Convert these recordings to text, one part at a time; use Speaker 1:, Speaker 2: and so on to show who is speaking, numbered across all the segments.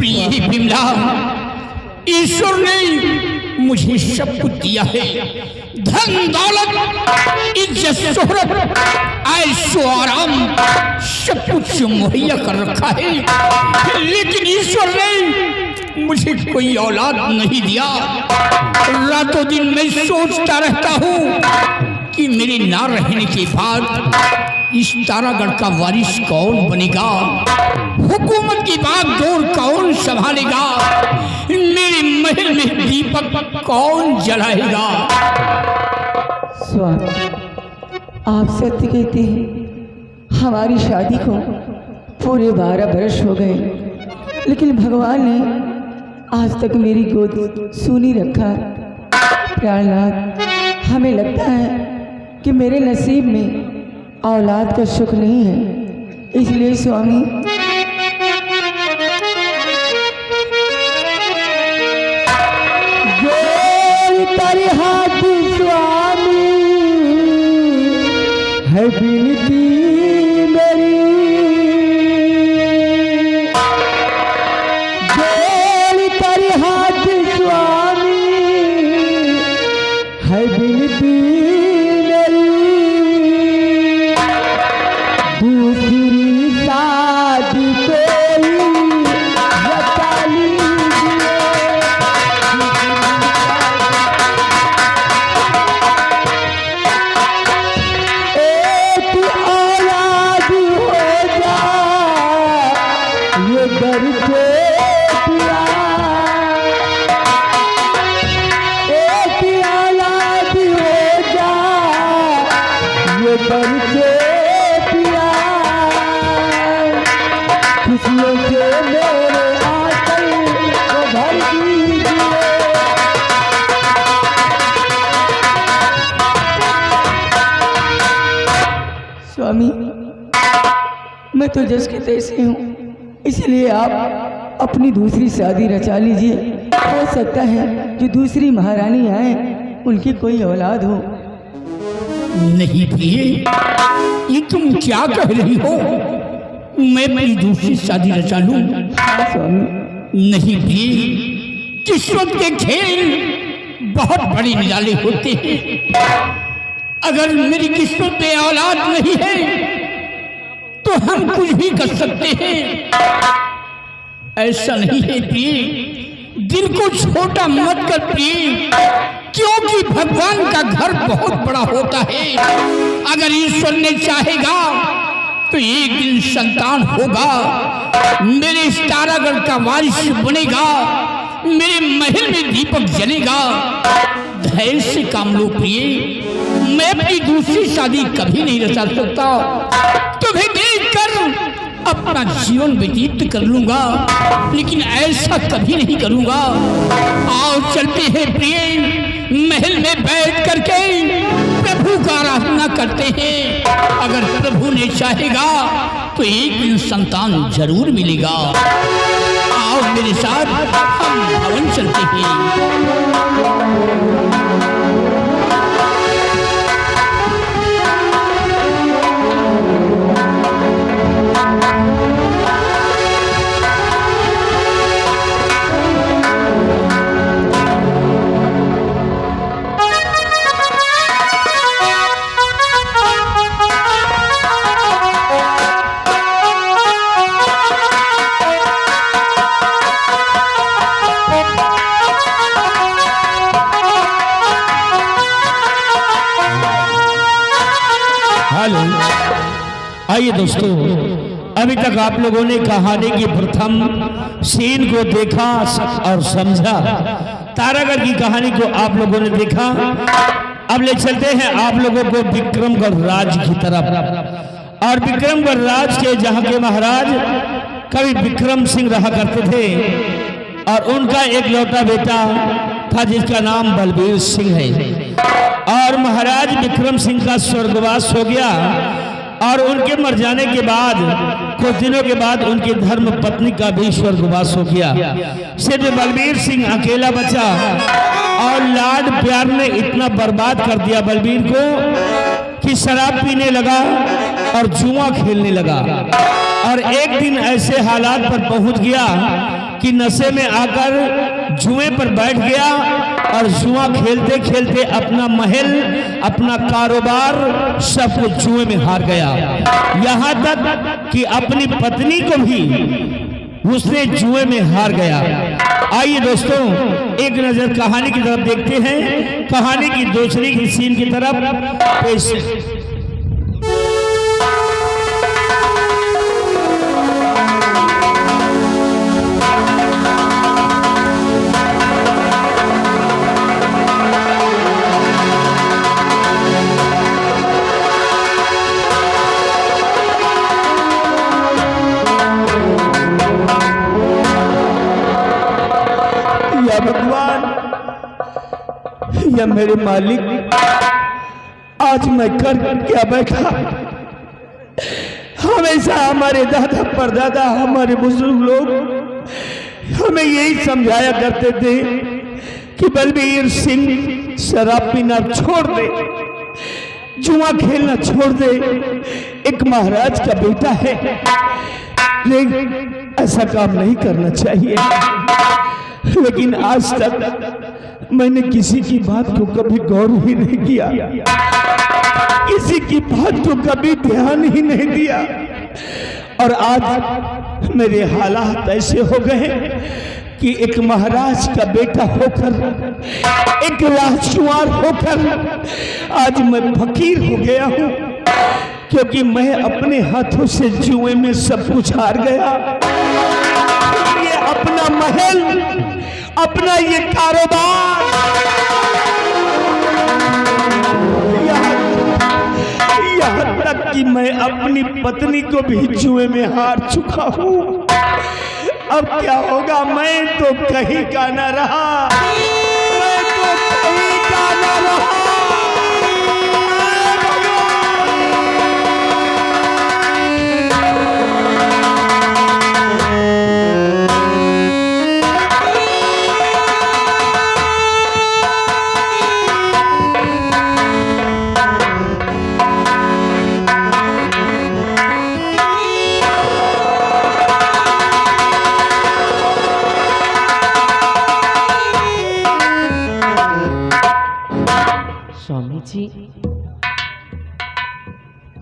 Speaker 1: प्रिय विमला, ईश्वर ने मुझे सब कुछ दिया है, धन दौलत इज्जत शोहरत ऐशो आराम सब कुछ मुहैया कर रखा है, लेकिन ईश्वर ने मुझे कोई औलाद नहीं दिया। रातों दिन मैं सोचता रहता हूँ कि मेरे ना रहने के बाद इस तारागढ़ का वारिस कौन बनेगा, हुकूमत की बागडोर कौन संभालेगा, मेरे महल में दीपक कौन जलाएगा।
Speaker 2: स्वामी, आप सत्य कहते हैं। हमारी शादी को पूरे 12 वर्ष हो गए, लेकिन भगवान ने आज तक मेरी गोद सुनी रखा। प्राणनाथ, हमें लगता है कि मेरे नसीब में औलाद का सुख नहीं है, इसलिए स्वामी तारे हाथ स्वामी है विनती मेरी, जोड़ तारे हाथ स्वामी है विनती मेरी, दूसरी शादी कोई बता लीजिए। स्वामी, मैं तो जस के तैसे हूँ, इसलिए आप अपनी दूसरी शादी रचा लीजिए। हो सकता है जो दूसरी महारानी आए उनकी कोई औलाद हो।
Speaker 1: नहीं प्रिय, ये तुम क्या कह रही हो? मैं मेरी दूसरी शादी रचा लूं?
Speaker 2: स्वामी,
Speaker 1: नहीं प्रिय, किस्मत के खेल बहुत बड़े निराले होते हैं। अगर मेरी किस्मत में औलाद नहीं है तो हम कुछ भी कर सकते हैं। ऐसा नहीं है प्रिय, दिल को छोटा मत कर प्रिय, क्योंकि भगवान का घर बहुत बड़ा होता है। अगर ईश्वर ने चाहेगा तो एक दिन संतान होगा, मेरे इस तारागढ़ का वारिस बनेगा, मेरे महल में दीपक जलेगा। धैर्य से काम लो प्रिय, मैं अपनी दूसरी शादी कभी नहीं रचा सकता। तुम्हें देखकर अपना जीवन व्यतीत कर लूंगा, लेकिन ऐसा कभी नहीं करूंगा। आओ चलते हैं प्रिय, महल में बैठ करके प्रभु का आराधना करते हैं। अगर प्रभु ने चाहेगा तो एक दिन संतान जरूर मिलेगा। आओ मेरे साथ हम भवन चलते हैं। आइए दोस्तों, अभी तक आप लोगों ने कहानी की प्रथम सीन को देखा और समझा। तारागढ़ की कहानी को आप लोगों ने देखा। अब ले चलते हैं आप लोगों को विक्रमगढ़ राज की तरफ। और विक्रमगढ़ राज के जहां के महाराज कवि विक्रम सिंह रहा करते थे, और उनका एक लौता बेटा था जिसका नाम बलबीर सिंह है। और महाराज विक्रम सिंह का स्वर्गवास हो गया, और उनके मर जाने के बाद कुछ दिनों के बाद उनकी धर्म पत्नी का भी स्वर्गवास हो गया। सिर्फ बलबीर सिंह अकेला बचा, और लाड प्यार ने इतना बर्बाद कर दिया बलबीर को कि शराब पीने लगा और जुआ खेलने लगा। और एक दिन ऐसे हालात पर पहुंच गया कि नशे में आकर जुए पर बैठ गया और जुआ खेलते खेलते अपना महल, अपना कारोबार सब कुछ जुए में हार गया। यहाँ तक कि अपनी पत्नी को भी उसने जुए में हार गया। आइए दोस्तों, एक नजर कहानी की तरफ देखते हैं। कहानी की दूसरी की सीन की तरफ पेश।
Speaker 2: भगवान या मेरे मालिक, आज मैं कर क्या बैठा। हमेशा हमारे दादा परदादा, हमारे बुजुर्ग लोग हमें यही समझाया करते थे कि बलबीर सिंह शराब पीना छोड़ दे, जुआ खेलना छोड़ दे, एक महाराज का बेटा है, लेकिन ऐसा काम नहीं करना चाहिए। लेकिन आज तक मैंने किसी की बात को कभी गौर ही नहीं किया, किसी की बात को कभी ध्यान ही नहीं दिया। और आज मेरे हालात ऐसे हो गए कि एक महाराज का बेटा होकर, एक राजकुमार होकर आज मैं फकीर हो गया हूँ, क्योंकि मैं अपने हाथों से जुए में सब कुछ हार गया। ये अपना महल, अपना ये कारोबार, यहाँ तक कि मैं अपनी पत्नी को भी जुए में हार चुका हूँ। अब क्या होगा? मैं तो कहीं का न रहा, मैं तो कहीं का न रहा।
Speaker 3: स्वामी जी,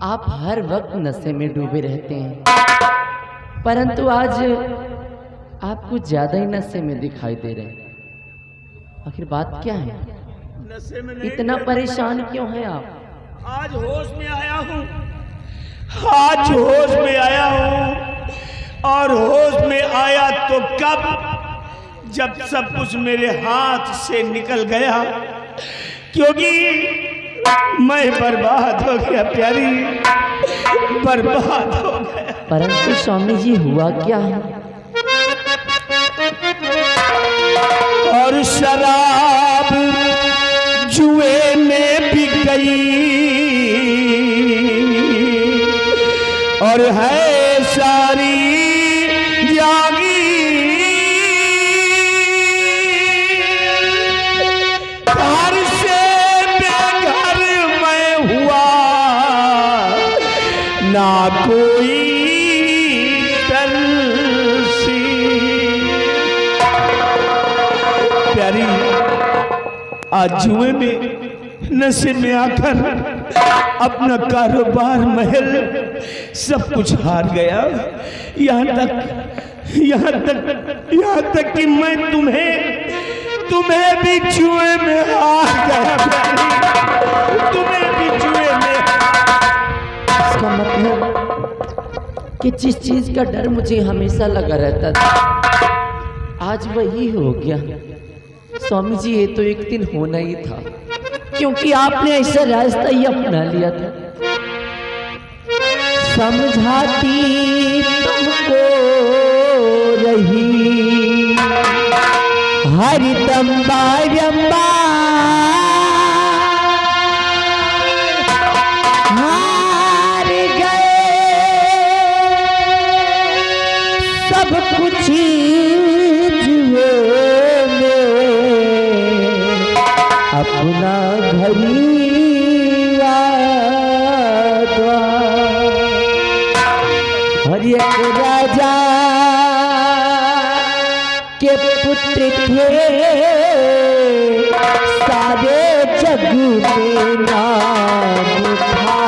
Speaker 3: आप हर वक्त नशे में डूबे रहते हैं, परंतु आज आप कुछ ज्यादा ही नशे में दिखाई दे रहे हैं। आखिर बात क्या है?
Speaker 2: नशे में नहीं,
Speaker 3: इतना परेशान क्यों हैं आप?
Speaker 2: आज होश में आया हूँ, आज होश में आया हूँ। और होश में आया तो कब? जब सब कुछ मेरे हाथ से निकल गया, क्योंकि मैं बर्बाद हो गया प्यारी, बर्बाद हो गया।
Speaker 3: परंतु स्वामी जी, हुआ क्या है?
Speaker 2: और शराब जुए में बिक गई, और है सारी जागी, घर से बेघर मैं हुआ, ना कोई तरसी। प्यारी, आज जुए में, नशे में आकर अपना कारोबार, महल सब कुछ हार गया। यहाँ तक कि मैं तुम्हें भी जुए में हार गया प्यारी, तुम्हें भी जुए में।
Speaker 3: इसका मतलब कि जिस चीज का डर मुझे हमेशा लगा रहता था, आज वही हो गया। स्वामी जी, ये तो एक दिन होना ही था, क्योंकि आपने ऐसा रास्ता ही अपना लिया था। समझाती तुमको रही हरिदम बारंबार, हार गए सब कुछ जुए में, अपना घरी और एक के पुत्र थे, सारे जग में नाम था।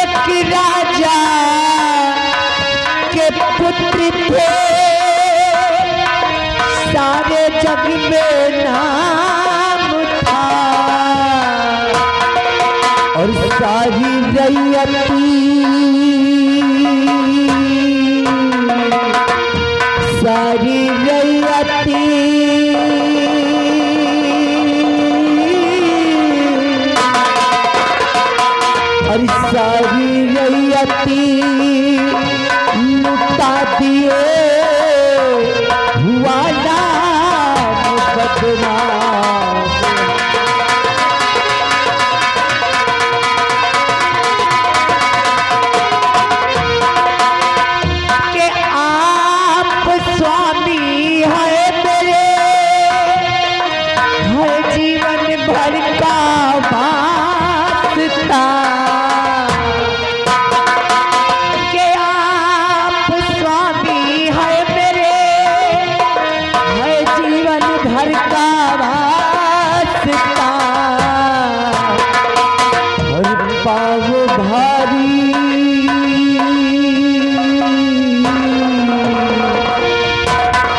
Speaker 3: एक राजा के पुत्र थे, सारे जग में नाम था। और सारी रैयती, सारी रैयती और सारी रैयती लुटा दिए, हुआ नाम बदनाम। के आप स्वामी है मेरे, है जीवन भर का वास्ता। के आप स्वामी है मेरे, है जीवन भर का वास्ता। और पाव भारी,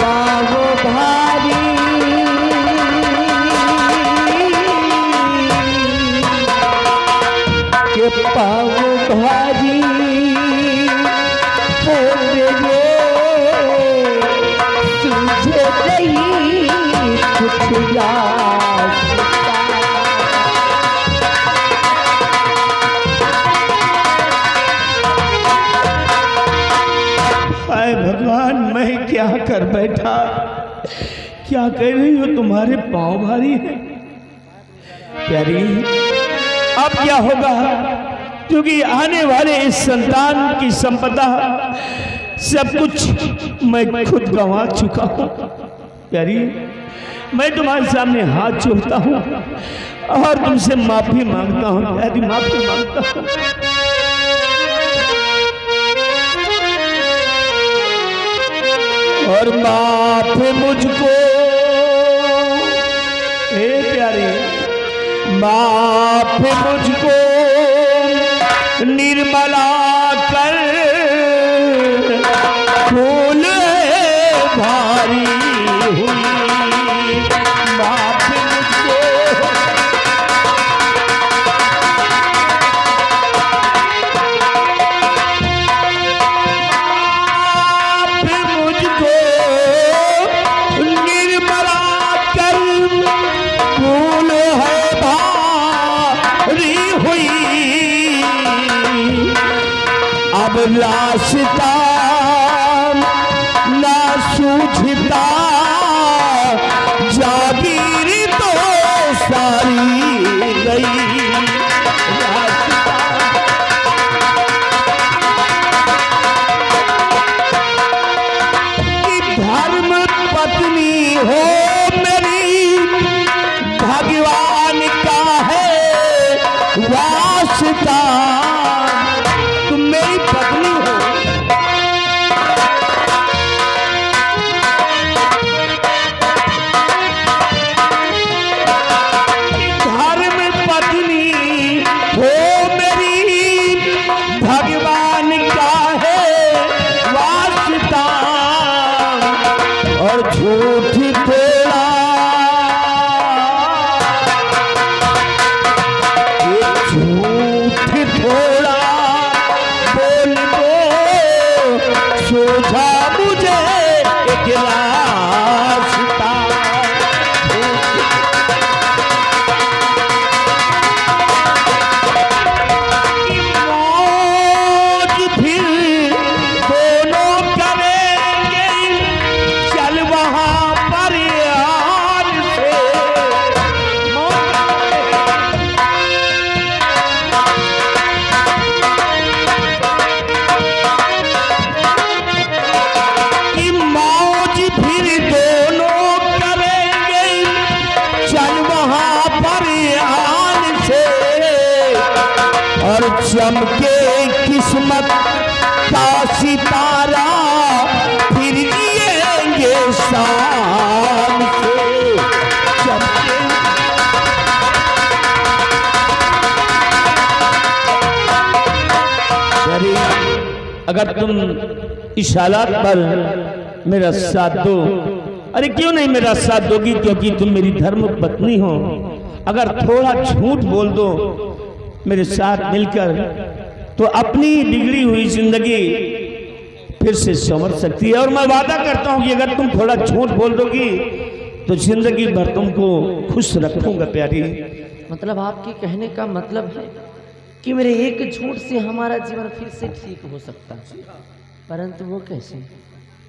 Speaker 3: पाव भारी, के पाव भारी है मेरे, तुझे नहीं कुछ रास्ता।
Speaker 1: हाय भगवान, मैं क्या कर बैठा। क्या कह रही हो, तुम्हारे पाँव भारी है प्यारी। अब क्या होगा, क्योंकि आने वाले इस संतान की संपदा सब कुछ मैं खुद गंवा चुका हूँ। प्यारी, मैं तुम्हारे सामने हाथ जोड़ता हूँ और तुमसे माफी मांगता हूँ। प्यारी, माफी मांगता हूँ। और माफ मुझको, हे प्यारे, माफ मुझको निर्मला कर, फूल भारी हुई। माफ मुझको, माफ मुझको निर्मला कर, फूल है भारी हुई। अब रास्ता ना सूझता, जागीर तो सारी गई। रास्ता कि धर्म पत्नी हो मेरी, भगवान का है वास्ता। तुम मेरी पत्नी हो, धर्म पत्नी हो मेरी, भगवान का है वास्ता। और झूठ थोड़ा, ये झूठ थोड़ा चमके किस्मत का सितारा फिर जिएंगे शान से चमके। अगर तुम इस हालात पर मेरा साथ दो, अरे क्यों नहीं मेरा साथ दोगी, क्योंकि तुम मेरी धर्म पत्नी हो। अगर थोड़ा झूठ बोल दो मेरे साथ मिलकर तो अपनी बिगड़ी हुई जिंदगी फिर से संवर सकती है। और मैं वादा करता हूं कि अगर तुम थोड़ा झूठ बोल दोगी तो जिंदगी भर तुमको खुश रखूंगा प्यारी।
Speaker 3: मतलब आपके कहने का मतलब है कि मेरे एक झूठ से हमारा जीवन फिर से ठीक हो सकता है, परंतु वो कैसे?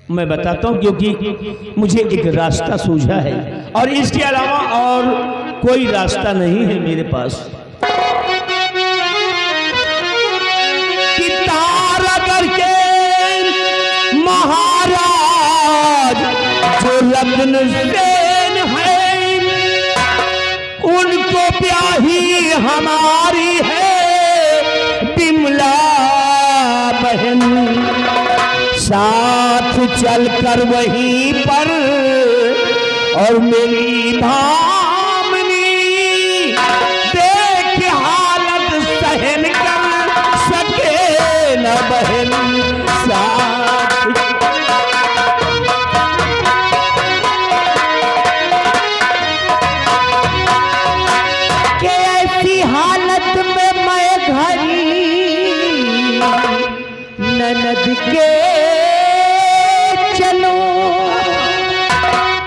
Speaker 1: मैं बताता हूं, क्योंकि मुझे एक रास्ता सूझा है और इसके अलावा और कोई रास्ता नहीं है मेरे पास। कि तारा करके महाराज जो रत्न सेन है उनको ब्याही हमारी है बिमला बहन। साथ चलकर वहीं पर और मेरी भामनी देख हालत सहन कर सके न बहन। साथ
Speaker 2: के ऐसी हालत में मैं घरी ननद के चलो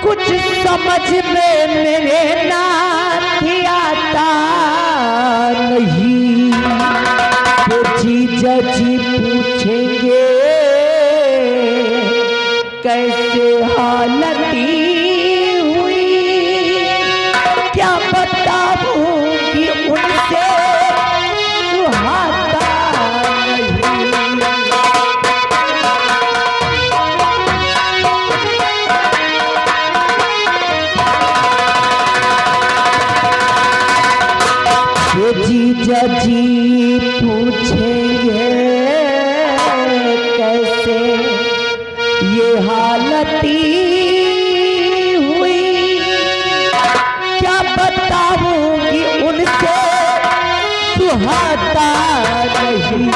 Speaker 2: कुछ समझ में मेरे नाथी आता नहीं। तो जीजा जी पूछेंगे कैसे हालती हुई, क्या बताऊंगी उनसे सुहाता नहीं। जीजा जी पूछेंगे कैसे ये हालती हुई, क्या बताऊंगी उनसे सुहाता नहीं।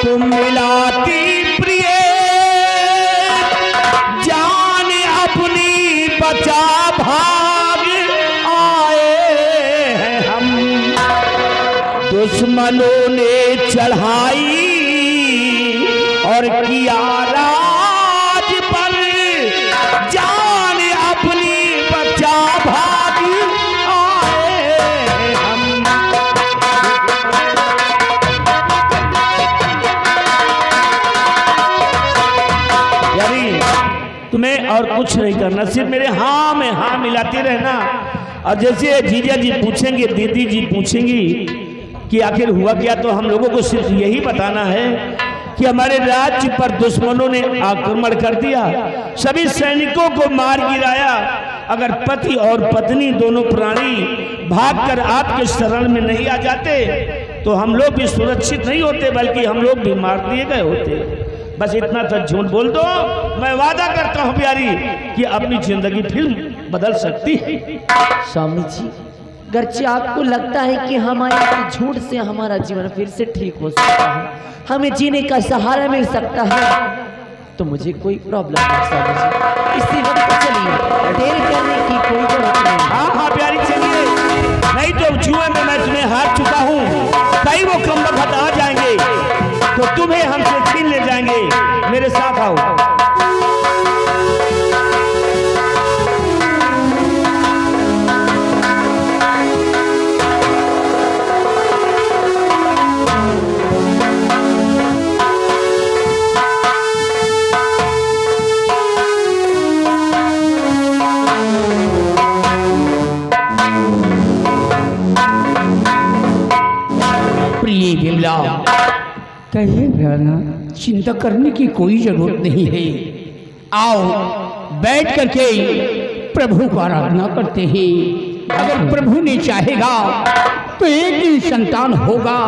Speaker 1: तुम मिलाती प्रिय जान अपनी बचा भाग आए हैं हम। दुश्मनों ने चढ़ाई और किया राज पर जान अपनी बचा भाग आए हैं हम। तुम्हें और कुछ नहीं करना, सिर्फ मेरे हाँ में हाँ मिलाते रहना। और जैसे जीजा जी पूछेंगे, दीदी जी पूछेंगी कि आखिर हुआ क्या, तो हम लोगों को सिर्फ यही बताना है कि हमारे राज्य पर दुश्मनों ने आक्रमण कर दिया, सभी सैनिकों को मार गिराया। अगर पति और पत्नी दोनों प्राणी भागकर आपके शरण में नहीं आ जाते तो हम लोग भी सुरक्षित नहीं होते, बल्कि हम लोग भी मार दिए गए होते। बस इतना तो झूठ बोल दो, मैं वादा करता हूँ प्यारी कि अपनी जिंदगी फिर बदल सकती है।
Speaker 3: स्वामी जी, गर्चे आपको लगता है कि हमारे झूठ से हमारा जीवन फिर से ठीक हो सकता है, हमें जीने का सहारा मिल सकता है, तो मुझे कोई प्रॉब्लम नहीं स्वामी जी। इसी वक्त चलिए, देर करने की कोई जरूरत नहीं।
Speaker 1: हाँ हाँ प्यारी चलिए, नहीं तो जुए में मैं तुम्हें हार चुका हूँ, कई वो कम वक्त आ जाएंगे तो तुम्हें हमसे छीन ले जाएंगे। मेरे साथ आओ। प्रिय विमला,
Speaker 2: कहिए प्राणनाथ।
Speaker 1: चिंता करने की कोई जरूरत नहीं है। आओ बैठ करके प्रभु को आराधना करते हैं। अगर प्रभु ने चाहेगा तो एक दिन संतान होगा।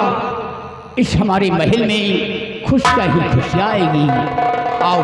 Speaker 1: इस हमारे महल में खुश का ही खुशियाँ आएगी। आओ।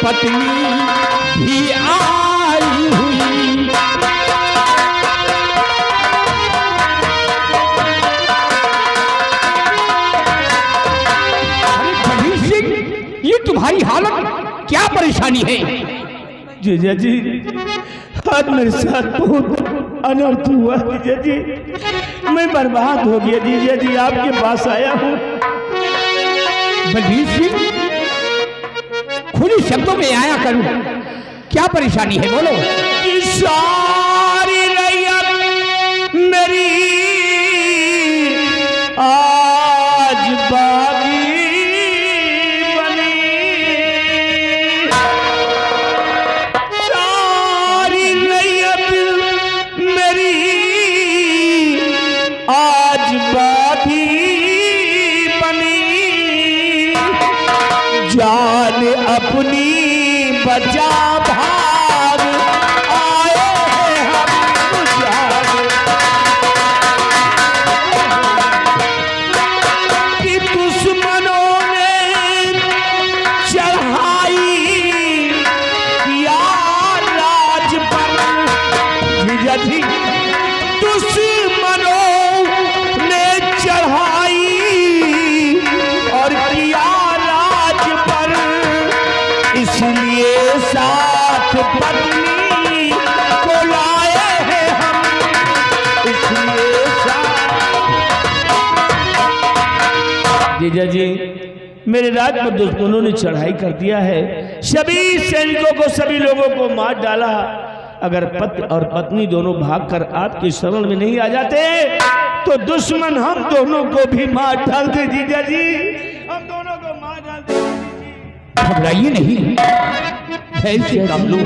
Speaker 1: पत्नी भी आई हुई। अरे कबीर सिंह, ये तुम्हारी हालत क्या परेशानी है?
Speaker 4: जीजा जी, आज मेरे साथ बहुत अनर्थ हुआ जीजा जी। मैं बर्बाद हो गया जीजा जी, आपके पास आया हूँ।
Speaker 1: बलबीर सिंह, खुली शब्दों में आया करूं, क्या परेशानी है बोलो।
Speaker 4: कि सारी रैयत मेरी आज बागी बनी, सारी रैयत मेरी आज बागी बनी, जान अपनी बचा भाग आए हम जाग, कि दुश्मनों ने चढ़ाई किया राज पर। जीजा जी, दुश्मनों ने चढ़ाई और किया राज पर, इसलिए साथ पत्नी को लाए हैं हम, इसलिए जीजा जी, मेरे राज पर दुश्मनों ने चढ़ाई कर दिया है। सभी सैनिकों को, सभी लोगों को मार डाला। अगर पति और पत्नी दोनों भागकर आपकी शरण में नहीं आ जाते तो दुश्मन हम दोनों को भी मार डालते। जीजा जी, हम दोनों को मार डालते।
Speaker 1: घबराइए नहीं, धैर्य से काम लो।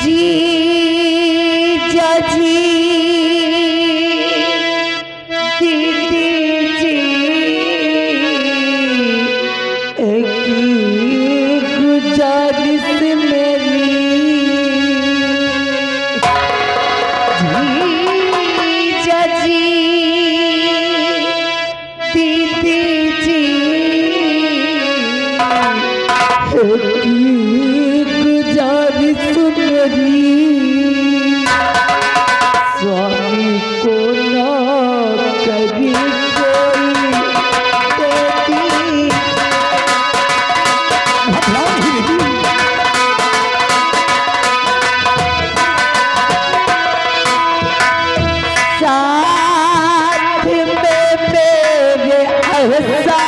Speaker 3: जीजा जी, दीदी जी, एक गुजारिश मेरी, जीजा जी, दीदी जी, गुजारिश मेरी, स्वामी को ना कभी कोई देती, साथ में मेरे ऐसा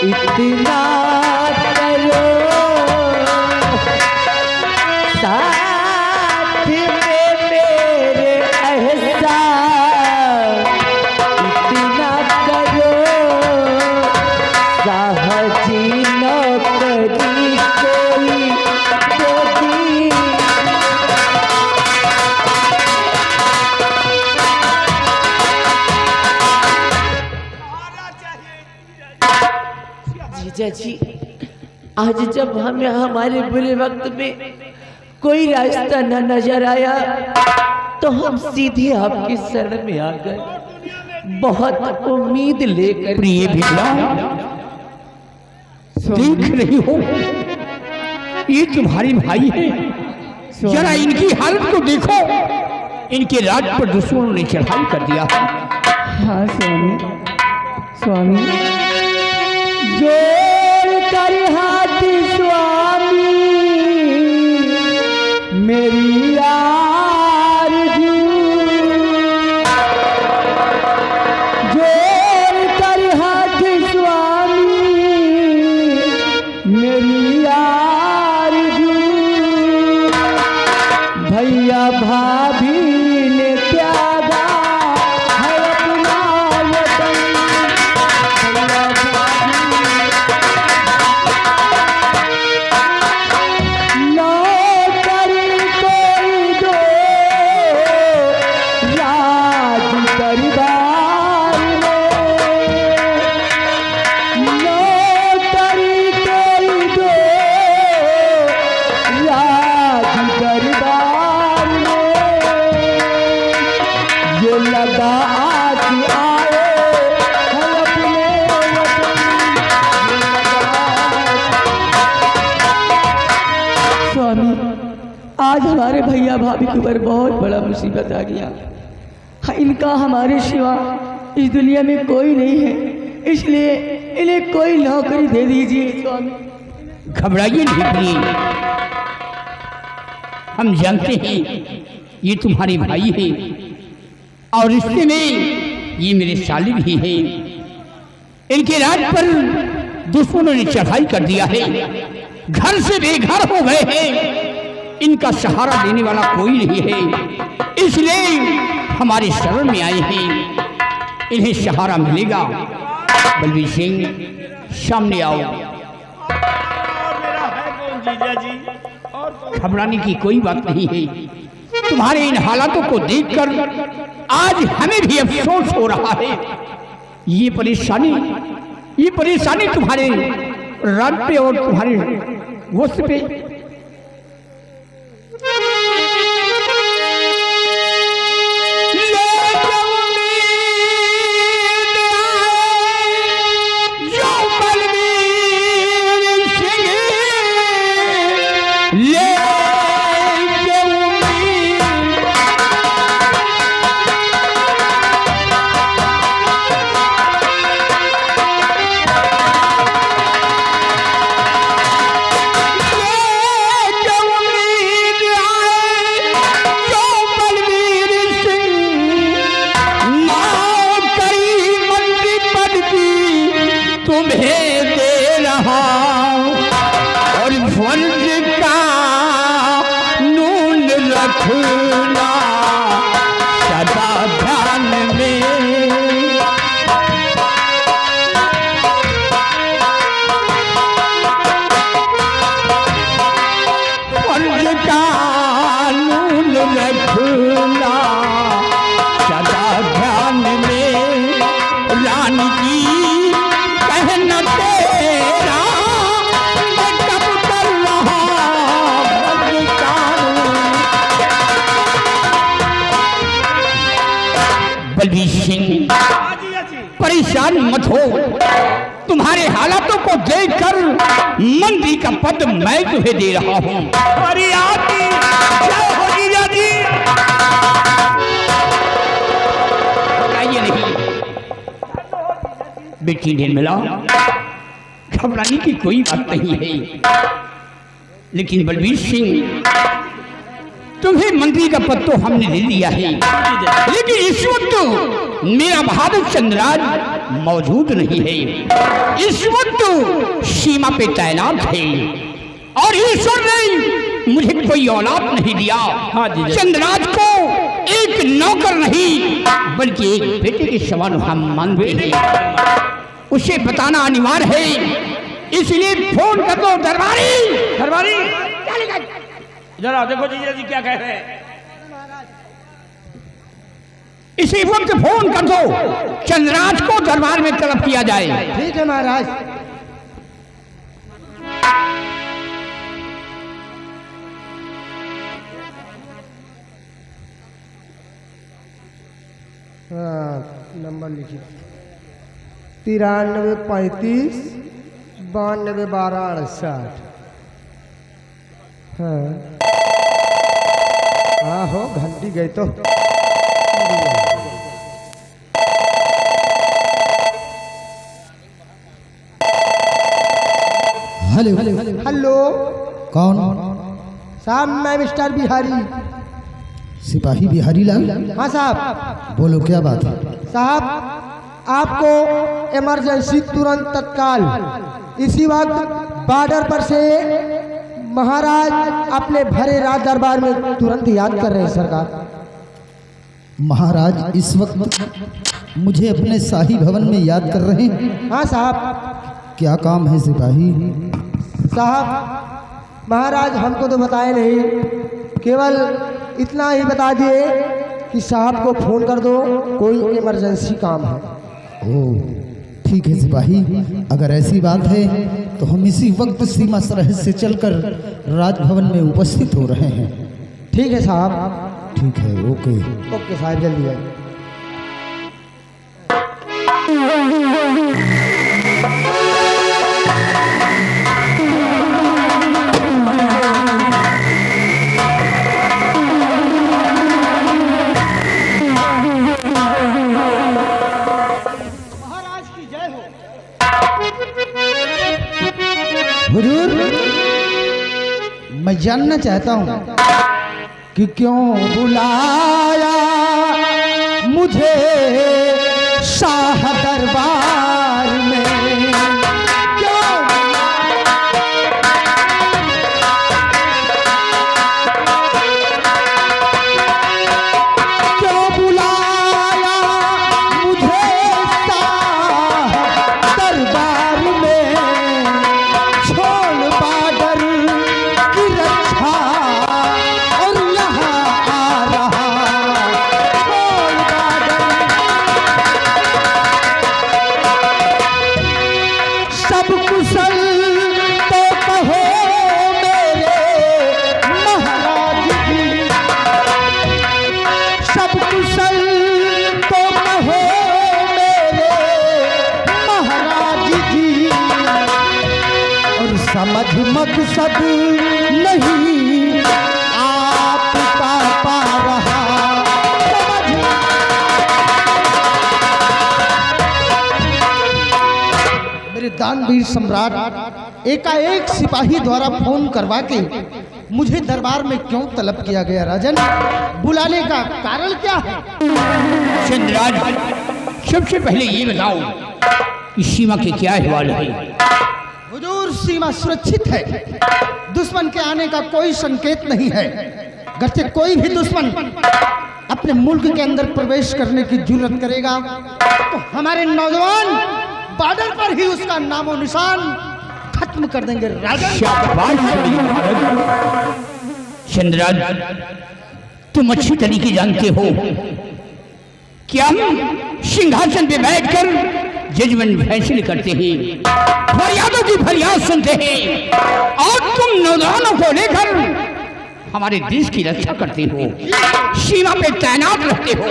Speaker 3: इतना करो, साथ में मेरे ऐसा इतना करो, साहजी नौकरी कोई देती, जीजा जी, आज जब हमें हमारे बुरे वक्त में कोई रास्ता न नजर आया तो हम सीधे आपकी शरण में आ गए, बहुत उम्मीद लेकर।
Speaker 1: प्रिय बिरला, देख रही हो ये तुम्हारे भाई हैं, जरा इनकी हालत को देखो, इनके राज पर दुश्मनों ने चढ़ाई कर दिया।
Speaker 2: हाँ स्वामी, स्वामी जोड़ कर हाथ स्वामी मेरी आरज़ू, जोड़ कर हाथ स्वामी मेरी आरज़ू, भैया भाभी ने त्यागा है अपना वतन, भैया भाभी नौकरी कोई दो राज दरबार में, नौकरी कोई दो राज दरबार में, ये लगा आज आए हम अपने वतन, ये लगा। स्वामी, आज हमारे भैया भाभी के ऊपर बहुत बड़ा मुसीबत आ गया। हाँ, इनका हमारे सिवा इस दुनिया में कोई नहीं है, इसलिए इन्हें कोई नौकरी दे दीजिए स्वामी।
Speaker 1: घबराइए नहीं प्रिय, हम जानते हैं ये तुम्हारे भाई हैं और रिश्ते में ये मेरे साली भी हैं। इनके राज पर दुश्मनों ने चढ़ाई कर दिया है, घर से बेघर हो गए हैं, इनका सहारा देने वाला कोई नहीं है, इसलिए हमारे शरण में आए हैं, इन्हें सहारा मिलेगा। बलबीर सिंह सामने आओ।
Speaker 4: मेरा है कौन जीजा जी? और
Speaker 1: घबराने की कोई बात नहीं है, तुम्हारे इन हालातों को देखकर आज हमें भी अफसोस हो रहा है। ये परेशानी तुम्हारे राज पे और तुम्हारे वस्त्र पे रखना सदा ध्यान में। फर्ज परेशान मत हो। तुम्हारे हालातों को देखकर मंत्री का पद मैं तुम्हें दे रहा हूँ।
Speaker 4: हमारी आपकी जय हो जीजा जी।
Speaker 1: घबराइए नहीं बेटी निर्मला, घबराने की कोई बात नहीं है। लेकिन बलबीर सिंह, तुम्हें मंत्री का पद तो हमने दे दिया है, लेकिन इस वक्त मेरा भारत चंद्रराज मौजूद नहीं है। इस वक्त सीमा पे तैनात है और ईश्वर ने मुझे कोई औलाद नहीं दिया। चंद्रराज को एक नौकर नहीं बल्कि एक बेटे के समान हम मानते हैं। उसे बताना अनिवार्य है, इसलिए फोन कर दो। दरबारी,
Speaker 4: दरबारी इधर आओ, देखो जीजा जी क्या कह रहे हैं।
Speaker 1: इसी वक्त फोन कर दो, चंद्रराज को दरबार में तलब किया जाए।
Speaker 2: ठीक है महाराज।
Speaker 5: नंबर लिखिए 93 35 92 12 68। हाँ हो घंटी गई तो।
Speaker 6: हेलो
Speaker 5: हेलो,
Speaker 6: कौन?
Speaker 5: साहब मैं मिस्टर बिहारी।
Speaker 6: सिपाही बिहारी लाल?
Speaker 5: हाँ साहब।
Speaker 6: बोलो क्या बात है?
Speaker 5: साहब आपको इमरजेंसी तुरंत तत्काल इसी वक्त बॉर्डर पर से महाराज अपने भरे राज दरबार में तुरंत याद कर रहे हैं सरकार।
Speaker 6: महाराज इस वक्त मुझे अपने शाही भवन में याद कर रहे हैं?
Speaker 5: हाँ साहब।
Speaker 6: क्या काम है सिपाही?
Speaker 5: साहब महाराज हमको तो बताए नहीं, केवल इतना ही बता दिए कि साहब को फोन कर दो, कोई इमरजेंसी काम है।
Speaker 6: ओह ठीक है सिपाही, अगर ऐसी बात है तो हम इसी वक्त सीमा सरहद से चलकर राजभवन में उपस्थित हो रहे हैं।
Speaker 5: ठीक है साहब।
Speaker 6: ठीक है, ओके।
Speaker 5: ओके साहब, जल्दी आइए।
Speaker 6: हुजूर, मैं जानना चाहता हूँ कि क्यों बुलाया मुझे शाह दरबार में? क्यों बुलाया मुझे शाह दरबार में? छोड़ बॉर्डर की रक्षा और यहाँ आ रहा। छोड़ बॉर्डर, सब कुशल तो कहो मेरे महाराज जी, सब कुशल तो कहो मेरे महाराज जी, और समझ मकसद नहीं आपका पा रहा। समझ मेरे दानवीर सम्राट, एकाएक सिपाही द्वारा फोन करवा के मुझे दरबार में क्यों तलब किया गया राजन? बुलाने का कारण क्या है?
Speaker 1: चंद्रराज, सबसे पहले ये बताओ कि सीमा के क्या अहवाल है?
Speaker 6: हुजूर, सीमा सुरक्षित है, दुश्मन के आने का कोई संकेत नहीं है। अगरचे कोई भी दुश्मन अपने मुल्क के अंदर प्रवेश करने की जुर्रत करेगा तो हमारे नौजवान बॉर्डर पर ही उसका नामो निशान खत्म कर देंगे राजन।
Speaker 1: शाबाश बड़ी महाराज। चंद्रराज, तुम अच्छी तरीके जानते हो कि हम सिंहासन पे बैठकर जजमेंट फैसले करते हैं, फरियादों की फरियाद सुनते हैं, और तुम नौजवानों को लेकर हमारे देश की रक्षा करते हो, सीमा पे तैनात रहते हो,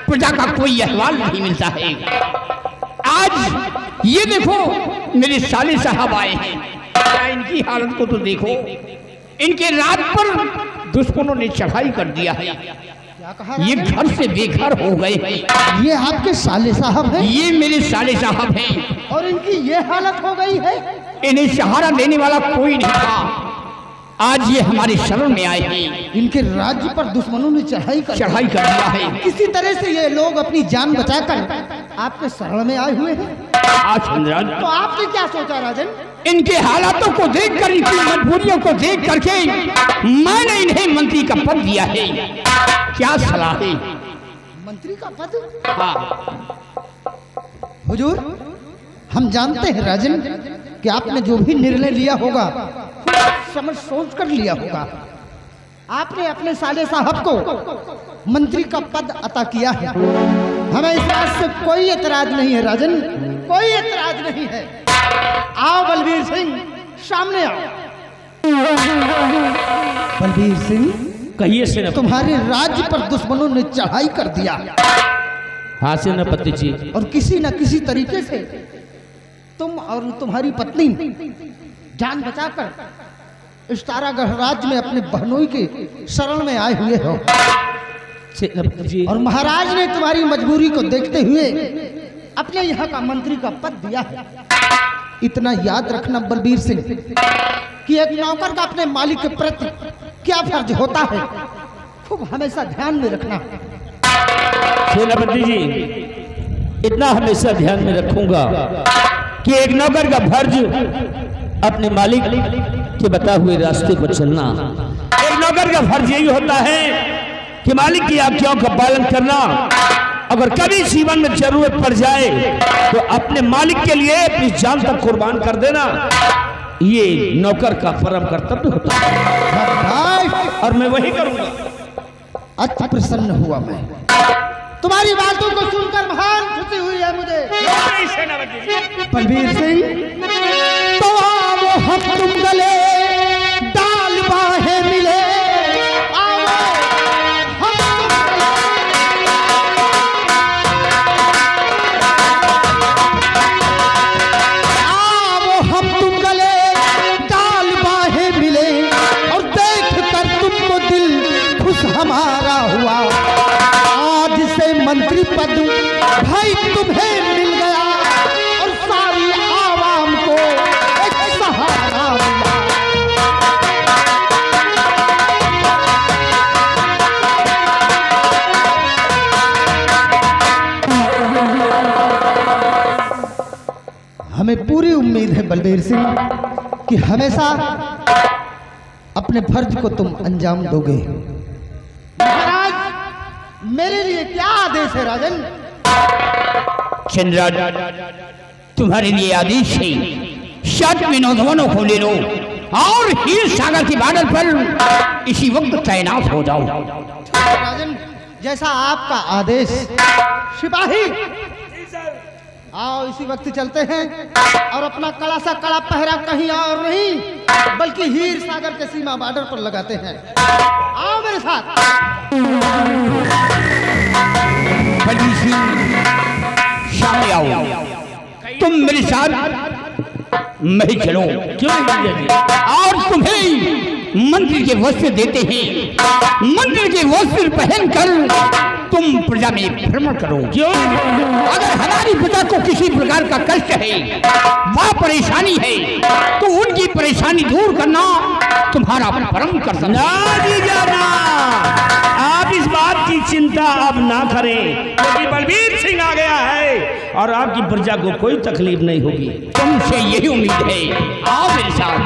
Speaker 1: प्रजा का कोई अहवाल नहीं मिलता है। आज ये देखो मेरे साले साहब आए हैं, क्या इनकी हालत को तो देखो। इनके रात पर दुश्मनों ने चढ़ाई कर दिया है,
Speaker 6: क्या कहा
Speaker 1: ये
Speaker 6: राजन?
Speaker 1: घर से बेघर हो गए हैं।
Speaker 6: ये आपके साले साहब हैं
Speaker 1: ये मेरे साले साहब हैं,
Speaker 6: और इनकी ये हालत हो गई है।
Speaker 1: इन्हें सहारा देने वाला कोई नहीं था, आज ये हमारे शरण में आए हैं,
Speaker 6: इनके राज्य पर दुश्मनों ने चढ़ाई कर
Speaker 1: दिया है।
Speaker 6: किसी तरह से ये लोग अपनी जान बचाकर आपके शरण में आए हुए हैं।
Speaker 1: आज चंद्राज,
Speaker 6: तो आपने क्या सोचा राजन?
Speaker 1: इनके हालातों को देखकर, इनकी मजबूरियों को देख करके मैंने इन्हें मंत्री का पद दिया है। क्या सलाह है?
Speaker 6: मंत्री का पद?
Speaker 1: हाँ,
Speaker 6: हुजूर, हम जानते हैं राजन कि आपने जो भी निर्णय लिया होगा समझ सोच कर लिया होगा। आपने अपने साले साहब को मंत्री का पद अता किया है, हमें इस बात से कोई एतराज नहीं है राजन, कोई एतराज नहीं है। आओ बलबीर सिंह, सामने आओ। बलबीर सिंह,
Speaker 4: कहिए सेनापति।
Speaker 6: तुम्हारे राज्य पर दुश्मनों ने चढ़ाई कर दिया,
Speaker 4: हाँ सेनापति जी।
Speaker 6: और किसी न किसी तरीके से तुम और तुम्हारी पत्नी जान बचाकर इस तारागढ़ राज्य में अपने बहनोई के शरण में आए हुए हो,
Speaker 4: सेनापति जी।
Speaker 6: और महाराज ने तुम्हारी मजबूरी को देखते हुए अपने यहाँ का मंत्री का पद दिया है। इतना याद रखना बलबीर सिंह कि एक नौकर का अपने मालिक के प्रति क्या फर्ज होता है, खूब हमेशा ध्यान में रखना।
Speaker 4: सेनापति जी, इतना हमेशा ध्यान में रखूंगा कि एक नौकर का फर्ज अपने मालिक के बताए हुए रास्ते पर चलना। एक नौकर का फर्ज यही होता है कि मालिक की आज्ञाओं का पालन करना। अगर कभी जीवन में जरूरत पड़ जाए तो अपने मालिक के लिए अपनी जान तक कुर्बान कर देना, ये नौकर का परम कर्तव्य होता है, और मैं वही करूंगा।
Speaker 6: अति प्रसन्न हुआ मैं, तुम्हारी बातों को सुनकर महान खुशी हुई है मुझे। बलबीर सिंह, तो आओ हम तुम गले डाल बाहें मिले, आओ हम तुम गले डाल बाहें मिले, और देख कर तुमको दिल खुश हमारा हुआ। आज से मंत्री पद भाई तुम्हें मिल गया, और सारी आवाम को एक सहारा मिला। हमें पूरी उम्मीद है बलबीर सिंह कि हमेशा अपने फर्ज को तुम अंजाम दोगे। महाराज, मेरे लिए क्या आदेश है राजन?
Speaker 1: चंद्राज, तुम्हारे लिए आदेश है, 7 नौजवानों को ले लो और हीर सागर के बादल पर इसी वक्त तैनात हो जाओ।
Speaker 6: राजन, जैसा आपका आदेश। सिपाही, आओ इसी वक्त चलते हैं, और अपना कड़ा सा कड़ा पहरा कहीं और नहीं बल्कि हीर सागर के सीमा बॉर्डर पर लगाते हैं। आओ मेरे साथ।
Speaker 1: बलबीर सिंह, सामने आओ, तुम मेरे साथ नहीं चलो।
Speaker 4: क्यों नहीं जी?
Speaker 1: और तुम्हें मंत्री के वस्त्र देते हैं, मंत्री के वस्त्र पहनकर तुम प्रजा में भ्रमण करो।
Speaker 4: क्यों?
Speaker 1: अगर हमारी प्रजा को किसी प्रकार का कष्ट है, वह परेशानी है, तो उनकी परेशानी दूर करना तुम्हारा परम कर्तव्य।
Speaker 4: ना जी जाना, आप इस बात की चिंता अब ना करें, क्योंकि बलबीर सिंह आ गया है और आपकी प्रजा को कोई तकलीफ नहीं होगी।
Speaker 1: तुमसे यही उम्मीद है, आओ मेरे साथ।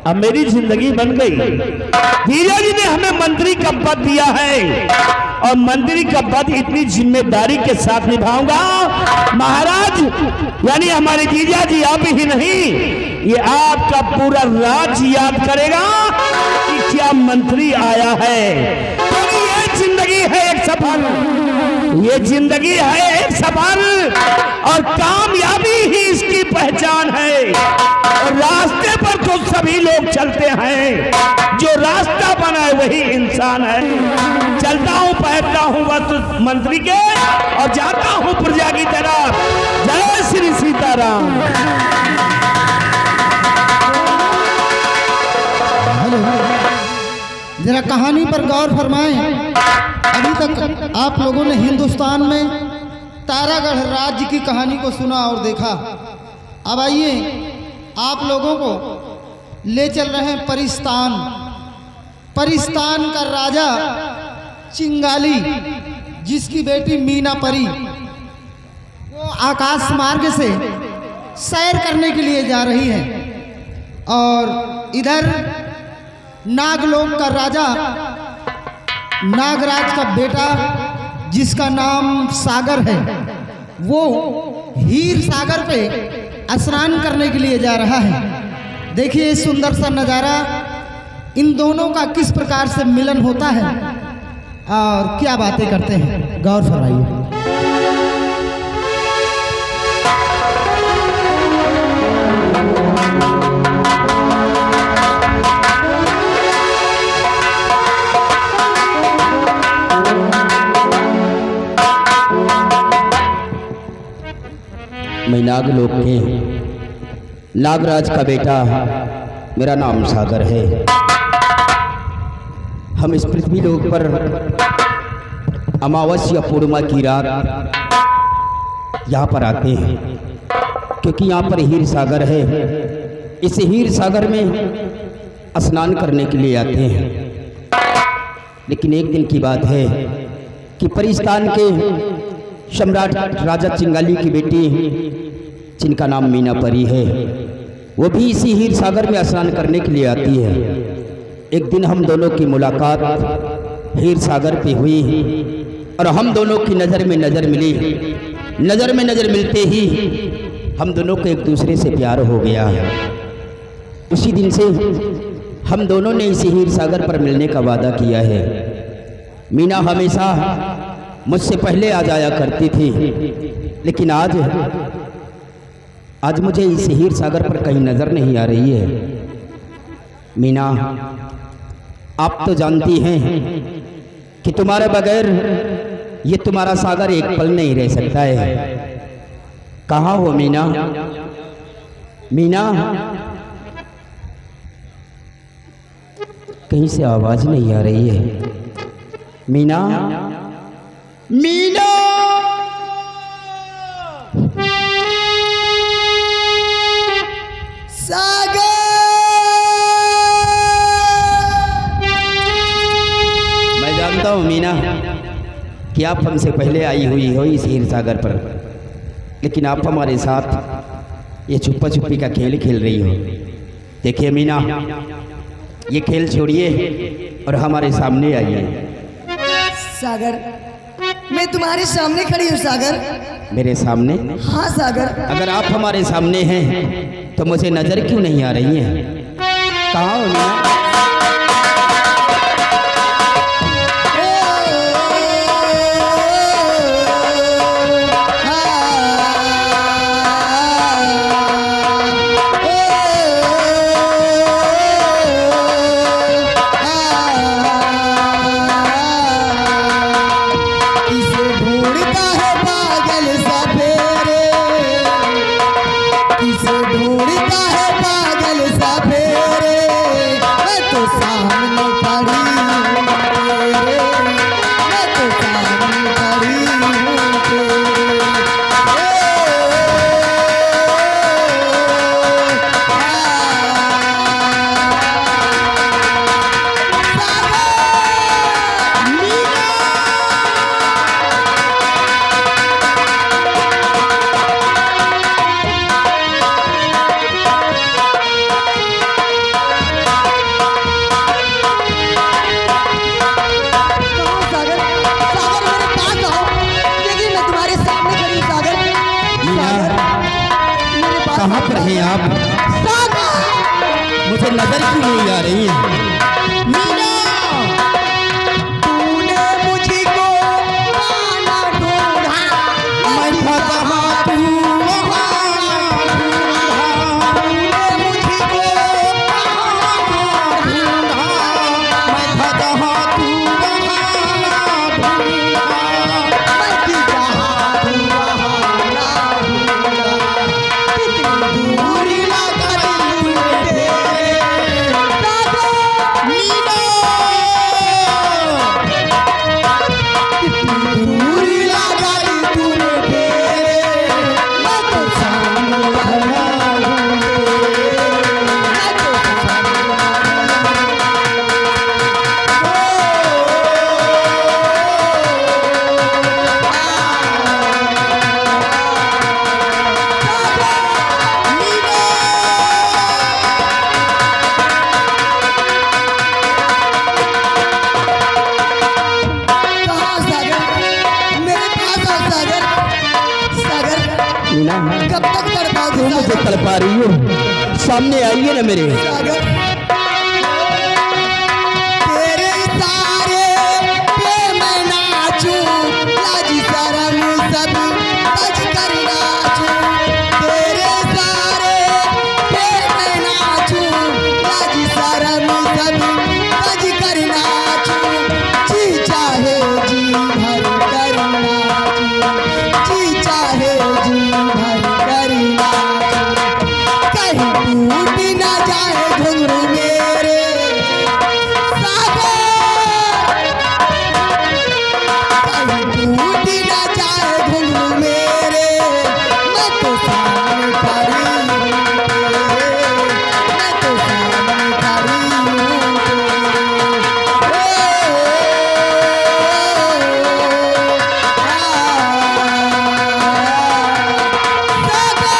Speaker 4: अब मेरी जिंदगी बन गई। धीरे जी ने हमें मंत्री का पद दिया है, और मंत्री का पद इतनी जिम्मेदारी के साथ निभाऊंगा। महाराज यानी हमारे जीजा जी आप ही नहीं, ये आपका पूरा राज्य याद करेगा कि क्या मंत्री आया है। क्योंकि ये जिंदगी है एक सफर, ये जिंदगी है एक सफर और कामयाबी ही इसकी पहचान है। और रास्ते पर तो सभी लोग चलते हैं, जो रास्ता बनाए वही इंसान है। चलता हूं, पहनता हूं वस्त्र मंत्री के और जाता हूं प्रजा की तरफ। जय श्री सीताराम।
Speaker 6: जरा कहानी पर गौर फरमाएं। अभी तक आप लोगों ने हिंदुस्तान में तारागढ़ राज्य की कहानी को सुना और देखा। अब आइए आप लोगों को ले चल रहे हैं परिस्तान। परिस्तान का राजा चिंगाली, जिसकी बेटी मीना परी, वो आकाश मार्ग से सैर करने के लिए जा रही है। और इधर नागलोक का राजा, नागराज का बेटा जिसका नाम सागर है, वो हीर सागर पे स्नान करने के लिए जा रहा है। देखिए सुंदर सा नज़ारा, इन दोनों का किस प्रकार से मिलन होता है और क्या बातें करते हैं, गौर फरमाइए।
Speaker 1: मैं नागलोक के नागराज का बेटा, मेरा नाम सागर है। हम इस पृथ्वी लोक पर अमावस्या पूर्णिमा की रात यहाँ पर आते हैं, क्योंकि यहाँ पर हीर सागर है। इस हीर सागर में स्नान करने के लिए आते हैं। लेकिन एक दिन की बात है कि परिस्तान के सम्राट राजा चिंगाली की बेटी, जिनका नाम मीना परी है, वो भी इसी हीर सागर में स्नान करने के लिए आती है। एक दिन हम दोनों की मुलाकात हीर सागर पे हुई और हम दोनों की नज़र में नज़र मिली। नज़र में नज़र मिलते ही हम दोनों को एक दूसरे से प्यार हो गया। उसी दिन से हम दोनों ने इसी हीर सागर पर मिलने का वादा किया है। मीना हमेशा मुझसे पहले आ जाया करती थी, लेकिन आज मुझे इस हीर सागर पर कहीं नज़र नहीं आ रही है। मीना, आप तो जानती हैं कि तुम्हारे बगैर ये तुम्हारा सागर एक पल नहीं रह सकता है। कहाँ हो मीना? मीना, कहीं से आवाज नहीं आ रही है। मीना, मीना,
Speaker 2: सागर,
Speaker 1: मैं जानता हूँ मीना कि आप हमसे पहले आई हुई हो इस हीर सागर पर, लेकिन आप हमारे साथ ये छुपा छुपी का खेल खेल रही हो। देखिए मीना, ये खेल छोड़िए और हमारे सामने आइए।
Speaker 2: सागर, मैं तुम्हारे सामने खड़ी हूँ सागर।
Speaker 1: मेरे सामने?
Speaker 2: हाँ सागर।
Speaker 1: अगर आप हमारे सामने हैं तो मुझे नजर क्यों नहीं आ रही है? कहाँ हो मीना? कहाँ पर हैं आप? मुझे नजर क्यों नहीं आ रही है?
Speaker 2: कब तक तड़पाओगे
Speaker 1: क्यों मुझे
Speaker 2: सागर?
Speaker 1: तड़पा रही हो? सामने आइए ना मेरे।
Speaker 2: सागर तेरे इशारे पे मैं नाचूं, लाज शर्म सब बच कर नाचूं। तेरे इशारे पे मैं नाचूं, लाज शर्म सब बच कर नाचूं। जी चाहे जी भर कर नाचूं, जी चाहे जी भर कर नाचूं। कहीं टूट न जाए घुंघरू मेरे सागर, कहीं टूट न जाए घुंघरू मेरे। मैं तो सामने खड़ी हूँ तेरे, मैं तो सामने खड़ी हूँ तेरे। सागर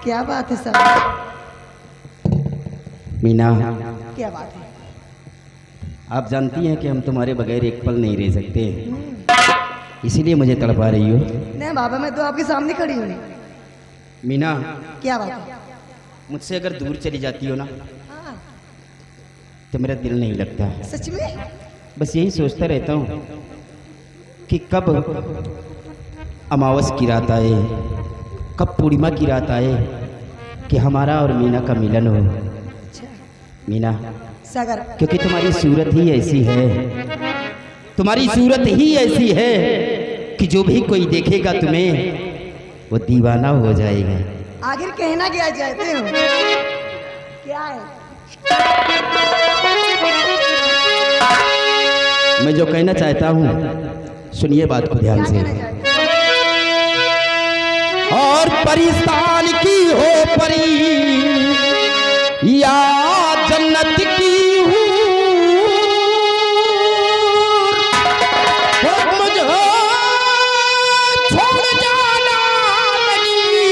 Speaker 2: क्या बात है सागर?
Speaker 1: मीना,
Speaker 2: क्या बात है?
Speaker 1: आप जानती हैं कि हम तुम्हारे बगैर एक पल नहीं रह सकते, इसीलिए मुझे तड़पा रही हो।
Speaker 2: नहीं बाबा, मैं तो आपके सामने खड़ी हूँ।
Speaker 1: मीना,
Speaker 2: क्या बात है?
Speaker 1: मुझसे अगर दूर चली जाती हो ना
Speaker 2: हाँ,
Speaker 1: तो मेरा दिल नहीं लगता।
Speaker 2: सच में?
Speaker 1: बस यही सोचता रहता हूँ कि कब अमावस की रात आए, कब पूर्णिमा की रात आए कि हमारा और मीना का मिलन हो।
Speaker 2: अच्छा
Speaker 1: मीना,
Speaker 2: सागर,
Speaker 1: क्योंकि तुम्हारी सूरत ही ऐसी है, तुम्हारी सूरत ही ऐसी है कि जो भी कोई देखेगा तुम्हें वो दीवाना हो जाएगा।
Speaker 2: आखिर कहना क्या चाहते हो? क्या है?
Speaker 1: मैं जो कहना चाहता हूँ सुनिए बात को ध्यान
Speaker 2: क्या
Speaker 1: से।
Speaker 2: कहना चाहते हो?
Speaker 1: और परिस्तान की हो परी या जन्नत की हूँ, मुझे छोड़ जाना नहीं,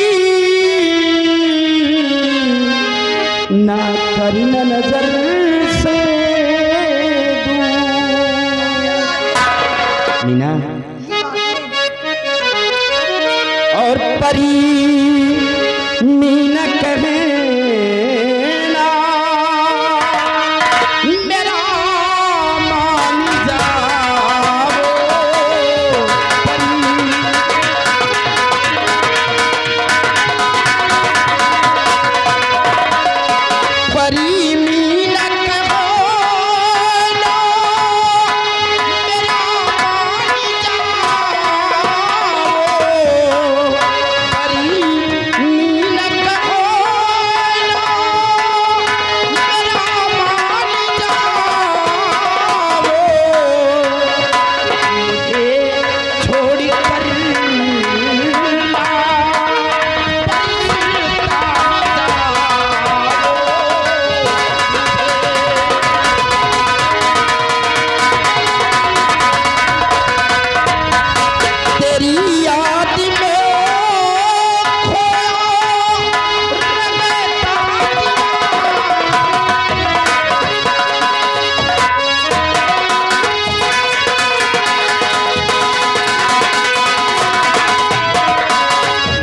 Speaker 1: ना करना नजर से दूर। मीना,
Speaker 2: ये बात है।
Speaker 1: और परी मीना कहना मेरा मान जाओ। परी मीना कहना मेरा मान जाओ। परी मीना कहना मेरा मान जाओ। मुझे छोड़ कर तेरी याद में खोया रंगता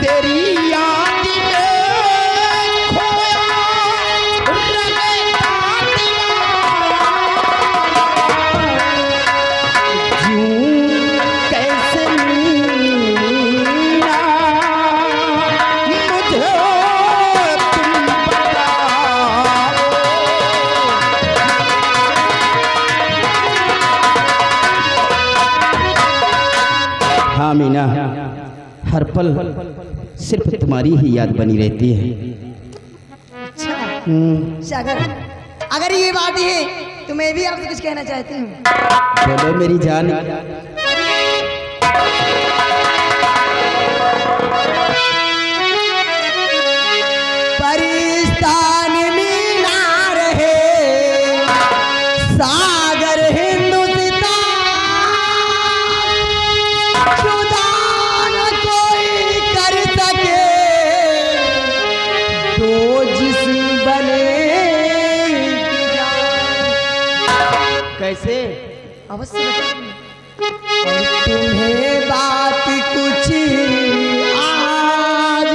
Speaker 1: तेरी याद में खोया रंगता यूं कैसे मीना मुझे तुम बताओ। हाँ मीना, हर पल सिर्फ तुम्हारी ही याद बनी रहती है।
Speaker 2: अच्छा सागर, अगर ये बात है तो मैं भी आपसे कुछ कहना चाहती हूँ।
Speaker 3: बोलो मेरी जान।
Speaker 2: परिस्तान में ना रहे सागर हिंदुस्तान, खुदा न कोई कर सके तो जिस्म बने
Speaker 3: कैसे?
Speaker 2: अवश्य और तुम्हें बात कुछ आज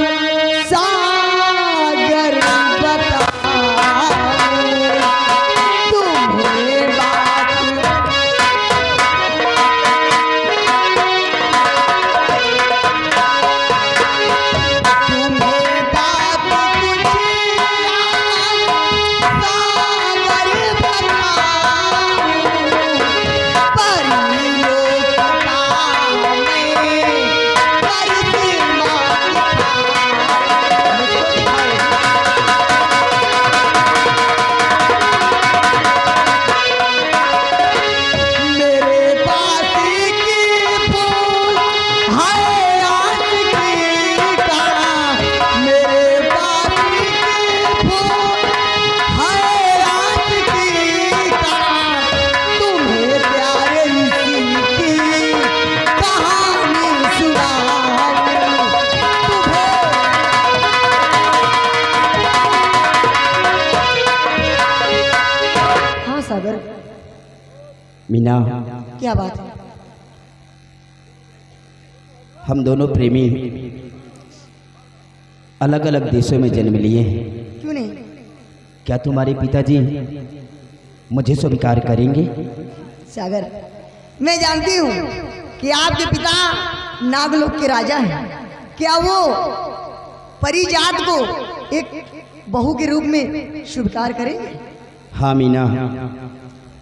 Speaker 2: सागर बताऊं, तुम्हें बात कुछ सागर।
Speaker 3: मीना,
Speaker 2: क्या बात है?
Speaker 3: हम दोनों प्रेमी अलग अलग देशों में जन्म लिए हैं।
Speaker 2: क्यों नहीं?
Speaker 3: क्या तुम्हारे पिताजी मुझे स्वीकार करेंगे?
Speaker 2: सागर, मैं जानती हूँ कि आपके पिता नागलोक के राजा हैं। क्या वो परिजात को एक बहू के रूप में स्वीकार करेंगे?
Speaker 3: हाँ मीना,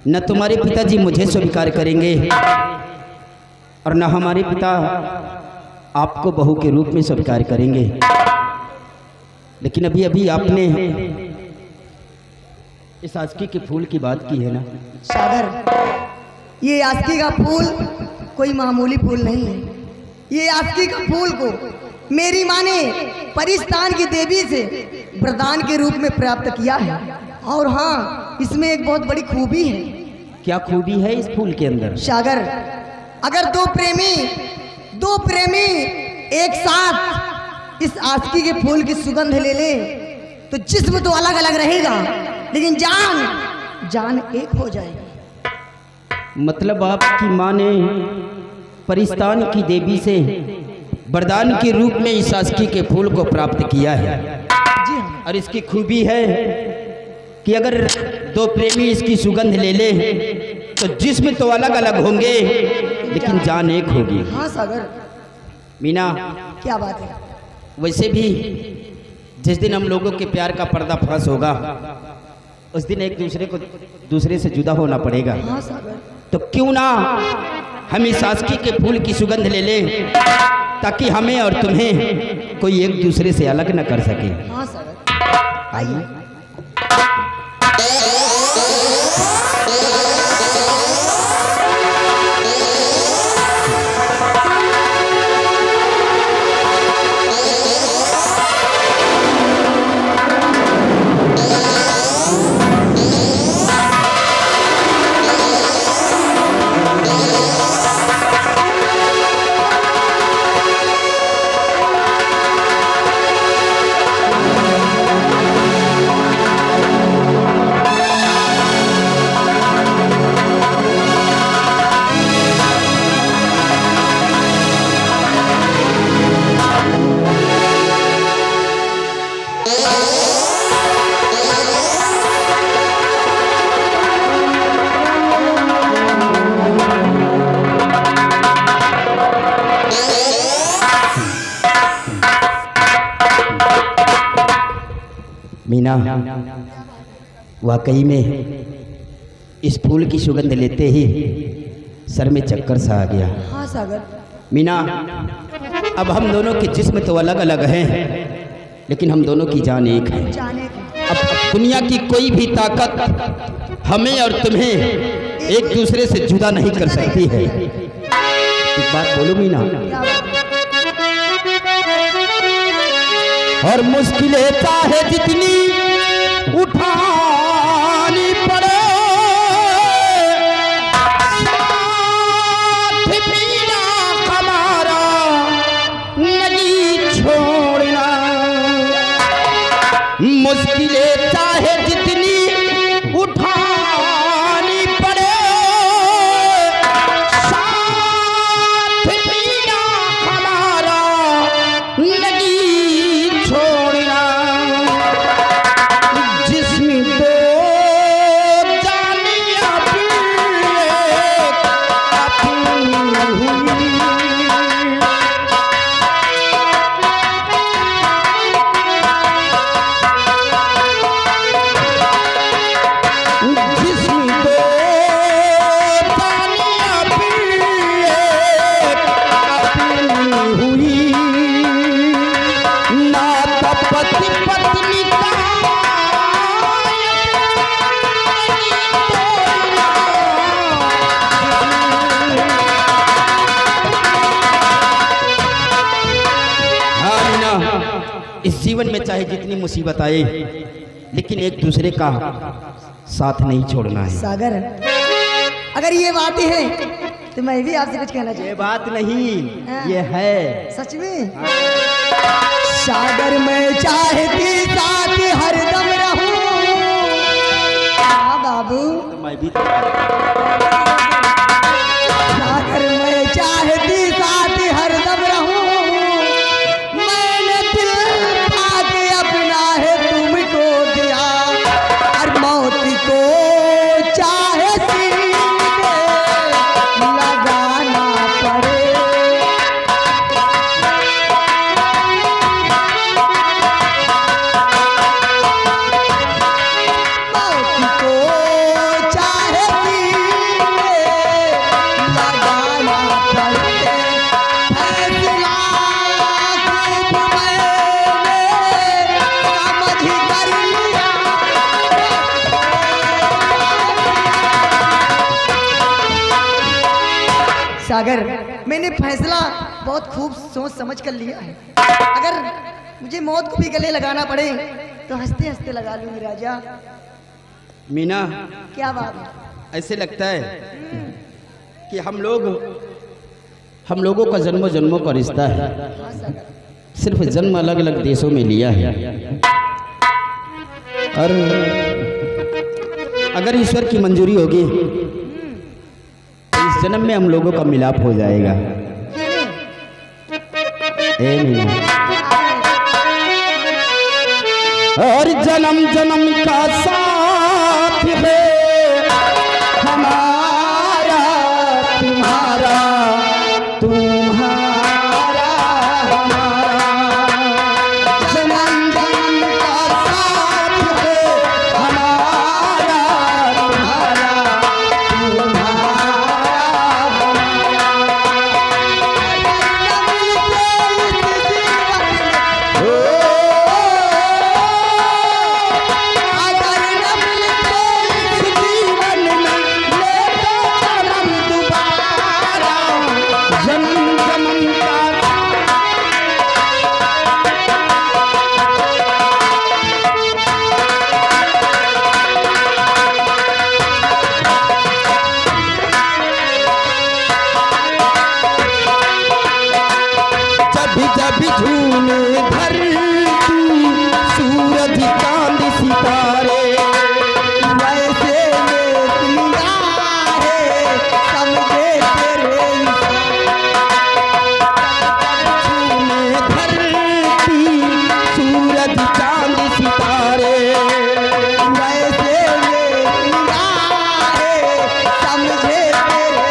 Speaker 3: न तुम्हारे पिताजी मुझे स्वीकार करेंगे और न हमारे पिता आपको बहू के रूप में स्वीकार करेंगे। लेकिन अभी अभी आपने इस आस्की के फूल की बात की है ना
Speaker 2: सागर, ये आस्की का फूल कोई मामूली फूल नहीं है। ये आस्की का फूल को मेरी माँ ने परिस्तान की देवी से वरदान के रूप में प्राप्त किया है। और हाँ, इसमें एक बहुत बड़ी खूबी है।
Speaker 3: क्या खूबी है इस फूल के अंदर?
Speaker 2: सागर, अगर दो प्रेमी एक साथ इस आस्की के फूल की सुगंध ले ले तो जिस्म तो अलग अलग रहेगा, लेकिन जान एक हो जाएगी।
Speaker 3: मतलब आपकी माँ ने परिस्तान की देवी से वरदान के रूप में इस आस्की के फूल को प्राप्त किया है।
Speaker 2: जी हाँ।
Speaker 3: और इसकी खूबी है कि अगर दो प्रेमी इसकी सुगंध ले ले तो जिस्म तो अलग अलग होंगे लेकिन जान एक होगी।
Speaker 2: हाँ सागर।
Speaker 3: मीना,
Speaker 2: क्या बात है?
Speaker 3: वैसे भी जिस दिन हम लोगों के प्यार का पर्दा फाश होगा उस दिन एक दूसरे से जुदा होना पड़ेगा।
Speaker 2: हाँ सागर।
Speaker 3: तो क्यों ना हम इस आस्की के फूल की सुगंध ले लें ताकि हमें और तुम्हें कोई एक दूसरे से अलग न कर सके।
Speaker 2: हाँ सागर,
Speaker 3: आइए। मीना, वाकई में इस फूल की सुगंध लेते ही सर में चक्कर सा आ गया।
Speaker 2: हाँ सागर।
Speaker 3: मीना, अब हम दोनों के जिस्म तो अलग अलग हैं लेकिन हम दोनों की जान एक है।
Speaker 2: जाने की
Speaker 3: अब दुनिया की कोई भी ताकत
Speaker 1: हमें और तुम्हें एक दूसरे से जुदा नहीं कर सकती है। एक बात बोलो मीना। और मुश्किलें चाहे जितनी उठानी पड़े, साथ मीना हमारा नहीं छोड़ना। मुश्किलें चाहे जितनी उठानी पड़े, साथ मीना हमारा नहीं छोड़ना। जिसमें दो जानियां अपनी हुई, इस जीवन में चाहे जितनी मुसीबत आए, लेकिन एक दूसरे का साथ नहीं छोड़ना है।
Speaker 2: सागर, अगर ये बातें हैं तो मैं भी आपसे कुछ कहना
Speaker 1: ये
Speaker 2: चाहूँ।
Speaker 1: बात नहीं, ये है
Speaker 2: सच में सागर में चाहती साथ हरदम रहूं। हाँ बाबू,
Speaker 1: मैं भी
Speaker 2: सागर में चाहती साथ हरदम रहूं। मैंने दिल पाके अपना है तुमको दिया, और मौत को चाहे सीने लगाना पड़े। मौत को चाहे सीने लगाना पड़े। फैसला खूब मैंने समझ कर लिया। सागर, मैंने फैसला बहुत खूब सोच समझ कर लिया है। अगर मुझे मौत को भी गले लगाना पड़े तो हंसते हंसते लगा लूंगी राजा।
Speaker 1: मीना,
Speaker 2: क्या बात है?
Speaker 1: ऐसे लगता है कि हम लोगों का जन्मों जन्मों का रिश्ता है।
Speaker 2: हाँ सागर,
Speaker 1: सिर्फ जन्म अलग अलग देशों में लिया है, और अगर ईश्वर की मंजूरी होगी तो इस जन्म में हम लोगों का मिलाप हो जाएगा। ए मीना, और जन्म जन्म का साथ है हमारा तुम्हारा, तुम्हारा हमारा। जन्म जन्म का साथ है हमारा तुम्हारा, तुम्हारा
Speaker 2: अगर न मिलते इस जीवन में लेते जन्म दोबारा।
Speaker 1: जन्म जन्म का जब जब झूमे धरती, सूरज चांद सितारे,
Speaker 2: वैसे ये दुनिया है समझे तेरे
Speaker 1: झूमे धरती, सूरज चांद सितारे,
Speaker 2: वैसे ये दुनिया है समझे तेरे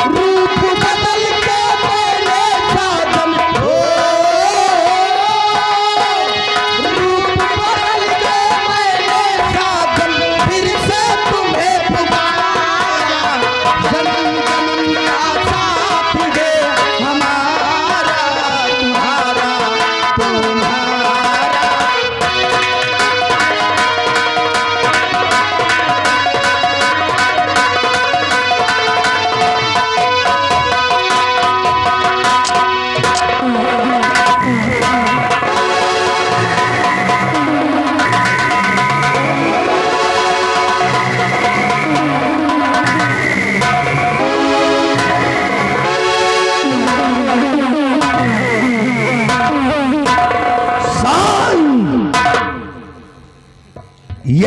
Speaker 1: रूप बदल के पहले साजन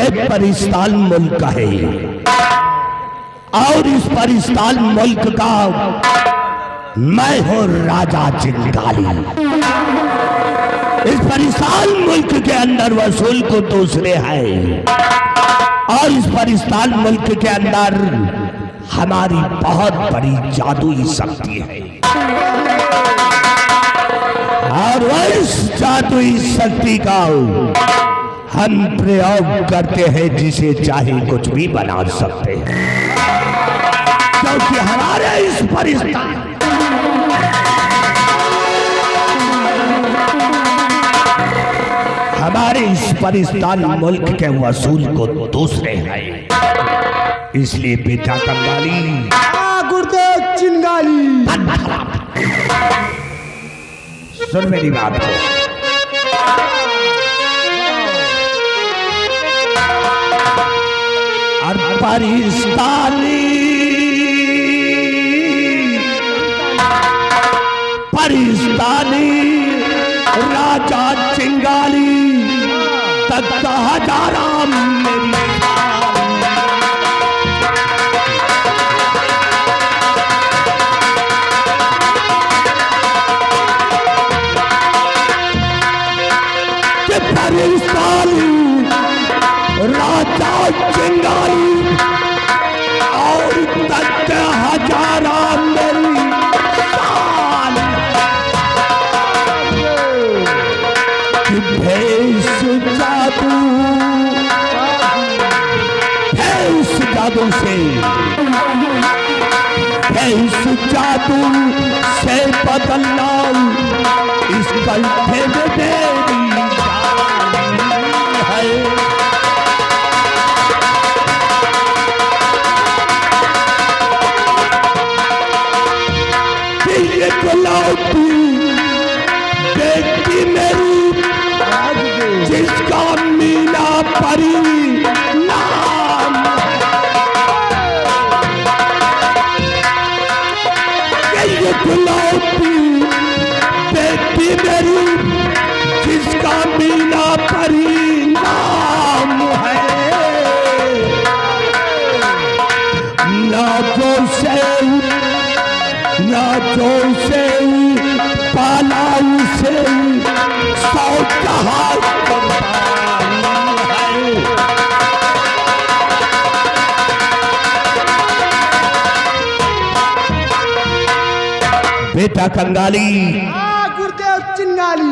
Speaker 4: ये परिस्तान मुल्क है और इस परिस्तान मुल्क का मैं हूं राजा चिंगाली। इस परिस्तान मुल्क के अंदर वसूल को दूसरे हैं और इस परिस्तान मुल्क के अंदर हमारी बहुत बड़ी जादुई शक्ति है और इस जादुई शक्ति का हम प्रयोग करते हैं, जिसे चाहे कुछ भी बना सकते हैं, क्योंकि हमारे इस परिस्तान हमारे इस परिस्तान मुल्क के वसूल को दूसरे हैं। इसलिए बेटा कंगाली,
Speaker 5: गुरुदेव चिंगाली,
Speaker 4: सुन मेरी बात को। और परिस्तानी राजा चिंगाली तख्त हजारा मेरी परिस्तानी राजा चिंगाली और तख्त हजारा मेरी जादू से इस जादू से बदलना इस गलते में तेरी है। ये गुलाबी बेटी मेरी जिसका मीना परी नाम, ये गुलाबी बेटी मेरी जिसका मीना परी नाम है। नाचो से पाला से सौ जहां है। बेटा कंगाली,
Speaker 5: गुरुदेव चिंगाली,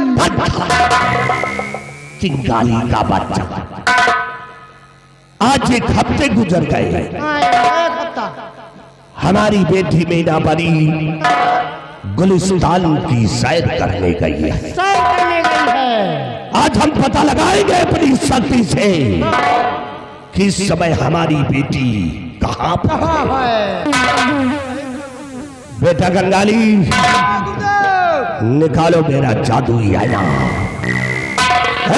Speaker 4: चिंगाली का बच्चा, आज 1 हफ्ते गुजर गए। हमारी बेटी मीना बनी गुलिस्तान की सैर करने गई है। आज हम पता लगाएंगे अपनी शक्ति से कि इस समय हमारी बेटी कहां पर है। बेटा कंगाली, निकालो मेरा जादुई आईना।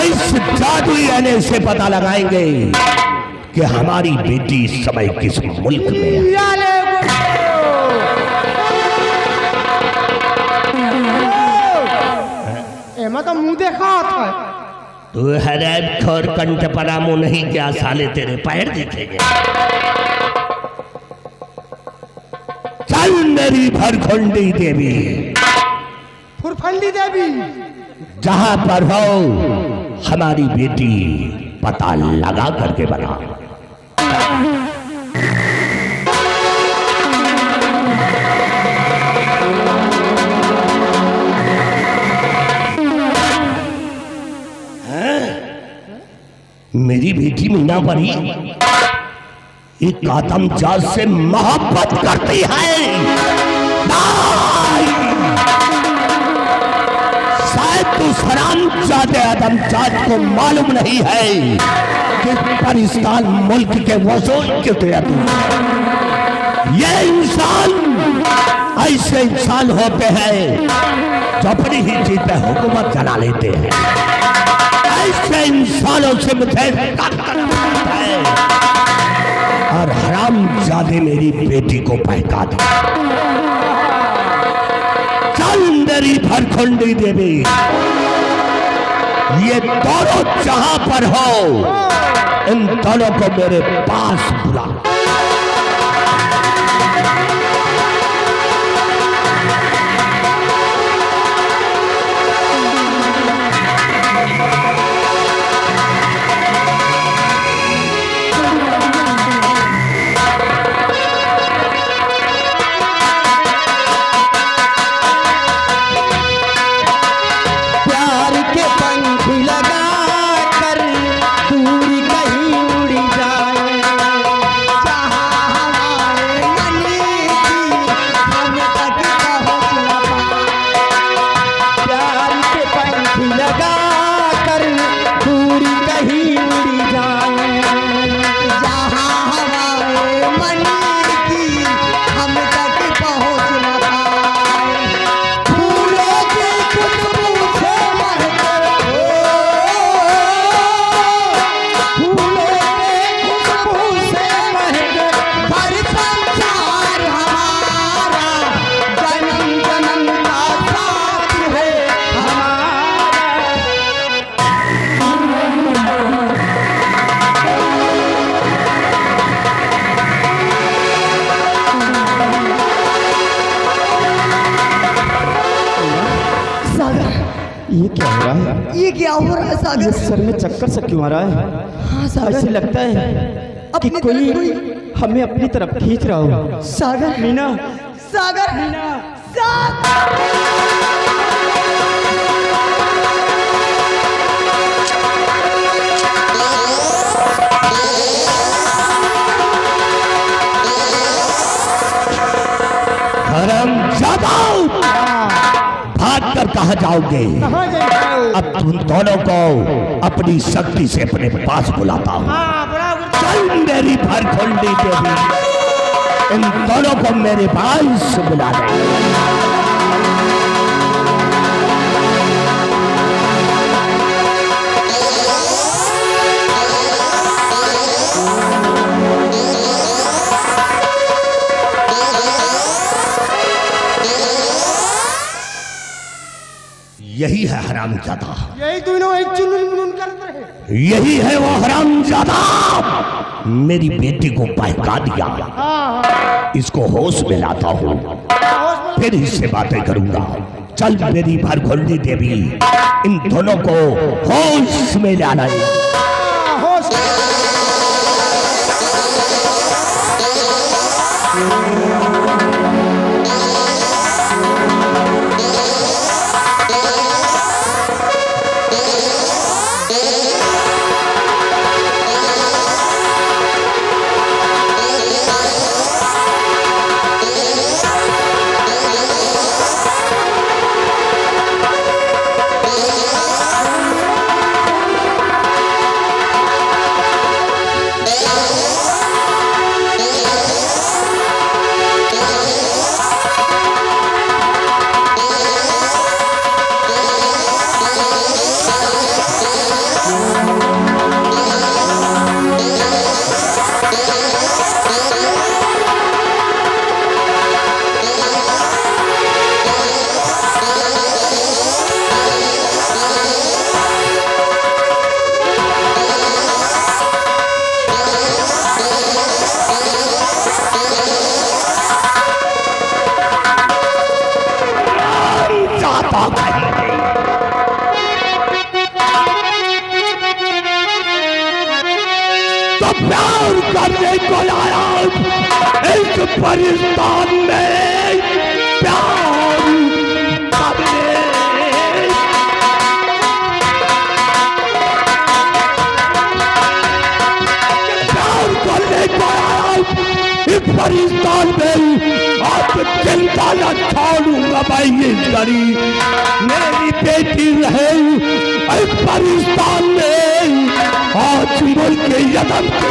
Speaker 4: इस जादुई आईने से पता लगाएंगे कि हमारी बेटी इस समय किस मुल्क में है।
Speaker 5: तो मुंह देखा था
Speaker 4: तू हरैब खोर कंठ परा मुंह नहीं, क्या साले तेरे पैर दिखेंगे। चल मेरी भरखंडी देवी,
Speaker 5: फुरफंडी देवी,
Speaker 4: जहां पर हो हमारी बेटी पता लगा करके बना। मेरी बेटी मीना बनी एक आदमजात से मोहब्बत करती है। शायद तो हरामजादे आदमजात को मालूम नहीं है कि पाकिस्तान मुल्क के वसूल के तहत ये इंसान ऐसे इंसान होते हैं जो अपनी ही जीत पे हुकूमत चला लेते हैं। ऐसे इंसानों से मुझे है और हरामजादे मेरी बेटी को बहका दिया। चल मेरी भरखंडी देवी, ये दोनों जहां पर हो, इन दोनों को मेरे पास बुला।
Speaker 2: ये क्या हो रहा है? ये क्या हो रहा है सागर? सर में चक्कर सा क्यों आ रहा है? हाँ सागर, ऐसे लगता है कि कोई हमें अपनी तरफ खींच रहा हो। सागर, मीना, सागर, मीना,
Speaker 4: हरामजादा, भाग कर कहाँ जाओगे? अब तुम दोनों को अपनी शक्ति से अपने पास बुलाता हूँ। चल मेरी भरखंडी देवी, इन दोनों को मेरे पास बुला दे। यही है हरामजादा,
Speaker 5: यही दोनों एक चुन करते हैं।
Speaker 4: यही है वो हरामजादा, मेरी बेटी को बहका दिया। इसको होश में लाता हूँ, फिर इससे बातें करूंगा। चल मेरी भरखंडी देवी, इन दोनों को होश में लाना। प्यार करने को लाया इस परिस्तान में, प्यार करने को आया इस परिस्तान में। आप चिंता न छोड़ूंगा भाई, करी मेरी बेटी रहे इस परिस्तान में। आज मुल्क यमन की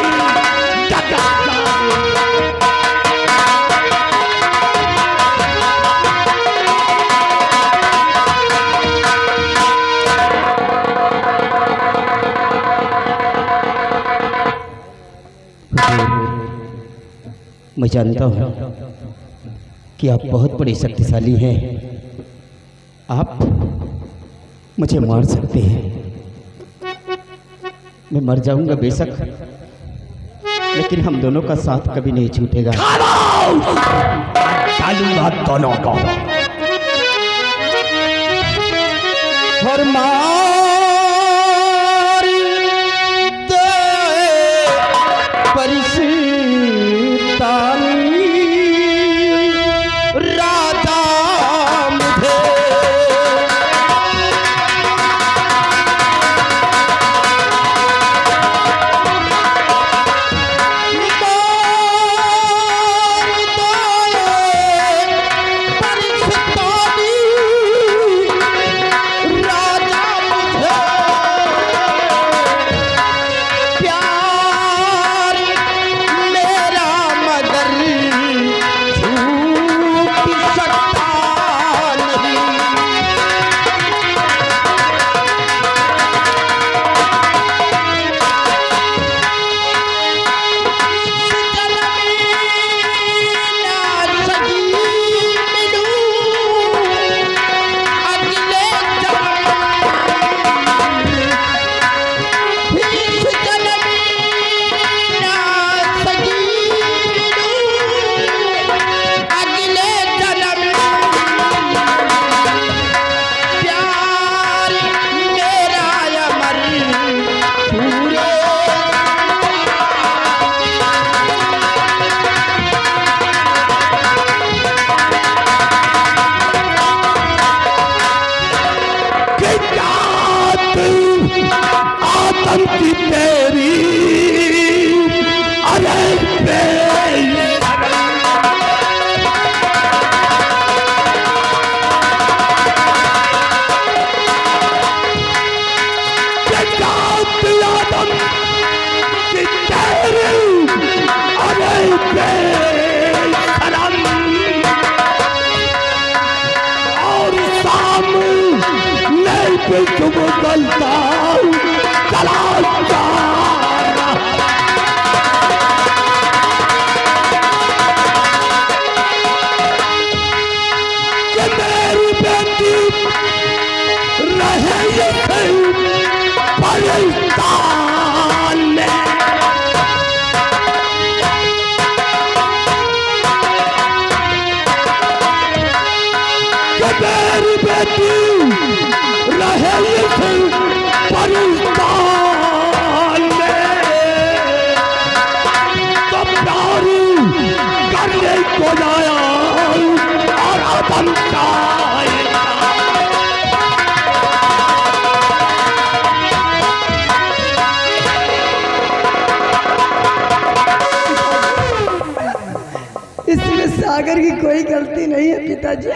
Speaker 2: मैं जानता हूँ कि आप बहुत बड़े शक्तिशाली हैं। आप मुझे मार सकते हैं,
Speaker 6: मैं मर जाऊंगा बेशक, लेकिन हम दोनों का साथ कभी नहीं छूटेगा।
Speaker 1: डालूंगा दोनों को।
Speaker 6: और मार दे परिस्तानी राजा मुझे,
Speaker 1: आतंकी तेरी अरे और सामने पे तुम गलता चला कि मेरी बेटी रहे ये पाकिस्तान में। कि मेरी बेटी रहे ये पाकिस्तान में, तो प्यार करने को जाया और अपन
Speaker 2: इसमें सागर की कोई गलती नहीं है पिताजी।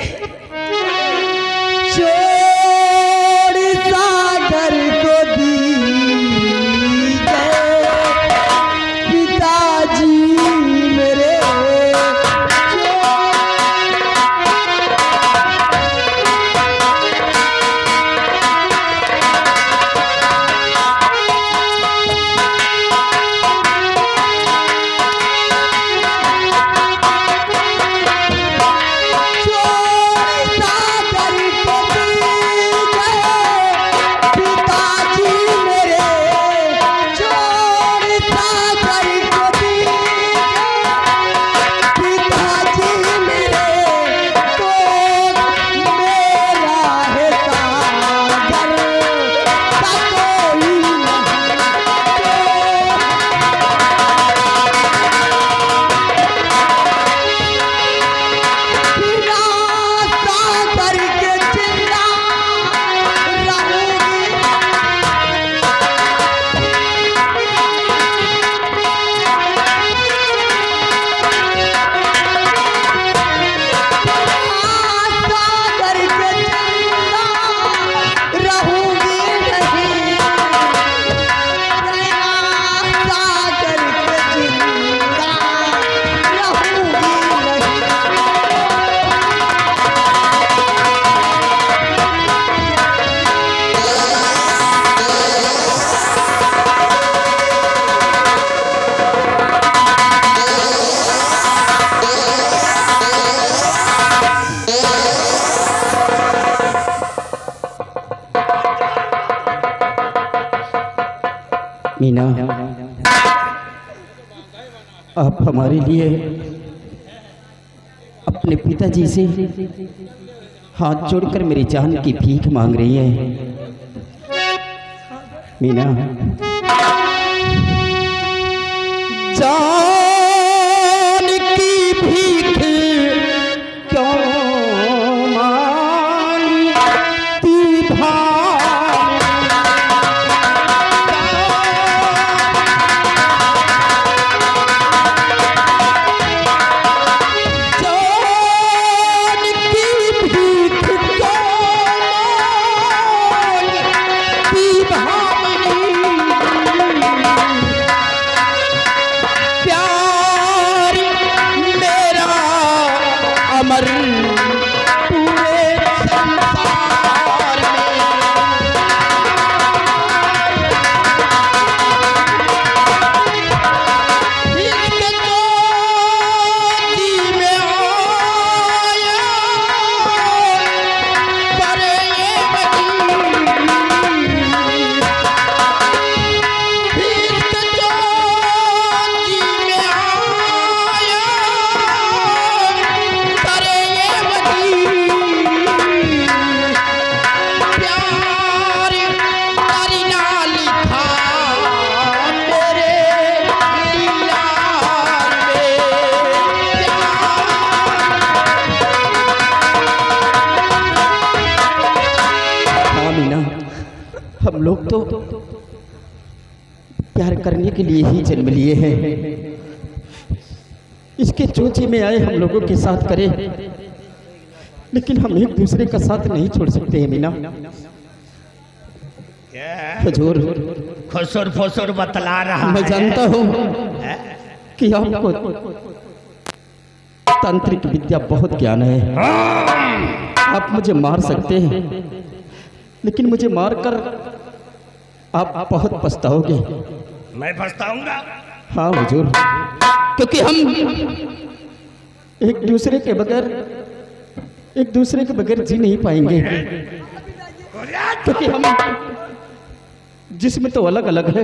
Speaker 6: छोड़ सागर को दीजिए पिताजी मेरे, छोड़ सागर को दीजिए
Speaker 1: हमारे लिए अपने पिताजी से हाथ जोड़कर मेरी जान की भीख मांग रही है। मीना, जान की भीख क्यों मांगती भाई, जान की भीख क्यों मांगती भाई, प्यार मेरा अमर पूरे संसार में, इसके चोटी में आया पर ये बदी, इसके चोटी में आया पर ये बदी, प्यार करना लिखा मेरे लीलार में, हाँ मीना, हम लोग तो प्यार करने के लिए ही जन्म लिए हैं। इसके चोचे में आए हम लोगों के साथ करें, लेकिन हम एक दूसरे का साथ नहीं छोड़ सकते हैं मीना। हुजूर,
Speaker 4: खुसुर फुसुर बतला रहा
Speaker 1: मैं
Speaker 4: है।
Speaker 1: जानता हूँ कि आपको तांत्रिक विद्या बहुत ज्ञान है। आप मुझे मार सकते हैं, लेकिन मुझे मारकर आप बहुत पछताओगे।
Speaker 4: मैं पछताऊंगा?
Speaker 1: हाँ हुजूर, क्योंकि हम एक दूसरे के बगैर जी नहीं पाएंगे, क्योंकि हम जिस्म तो अलग अलग है,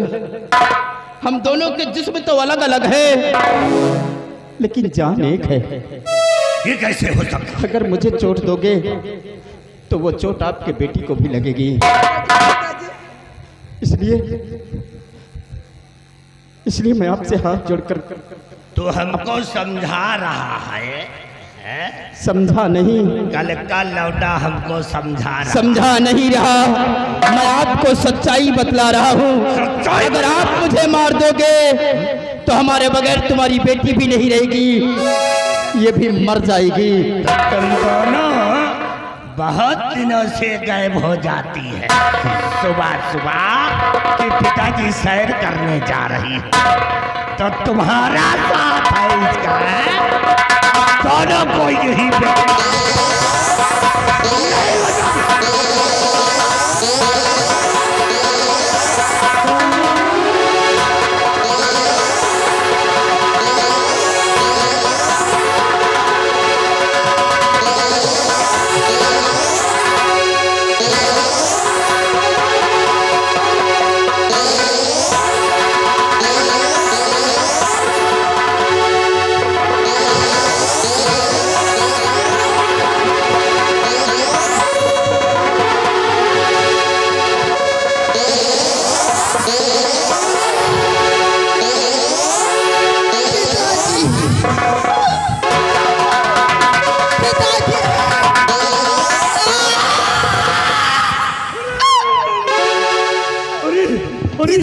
Speaker 1: हम दोनों के जिस्म तो अलग अलग है, लेकिन जान एक है।
Speaker 4: ये कैसे हो सकता?
Speaker 1: अगर मुझे चोट दोगे तो वो चोट आपके बेटी को भी लगेगी। इसलिए मैं आपसे हाथ जोड़कर
Speaker 4: तू हमको समझा रहा है?
Speaker 1: समझा नहीं,
Speaker 4: कल का लौटा हमको समझा रहा।
Speaker 1: समझा नहीं रहा, मैं आपको सच्चाई बतला रहा हूँ। अगर आप मुझे मार दोगे तो हमारे बगैर तुम्हारी बेटी भी नहीं रहेगी, ये भी मर जाएगी।
Speaker 4: तुम दोनों बहुत दिनों से गायब हो जाती है। सुबह सुबह कि पिताजी सैर करने जा रही है, तो तुम्हारा साथ है इसका, दोनों को यही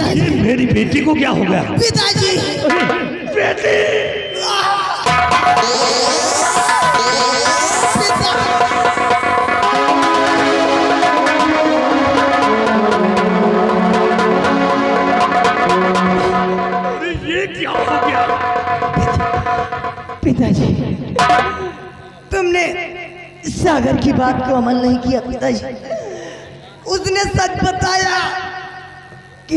Speaker 4: ये मेरी बेटी को क्या हो गया?
Speaker 5: पिताजी,
Speaker 4: बेटी! ये क्या हो गया?
Speaker 2: पिताजी, तुमने सागर की बात को अमल नहीं किया पिताजी। उसने सच बताया कि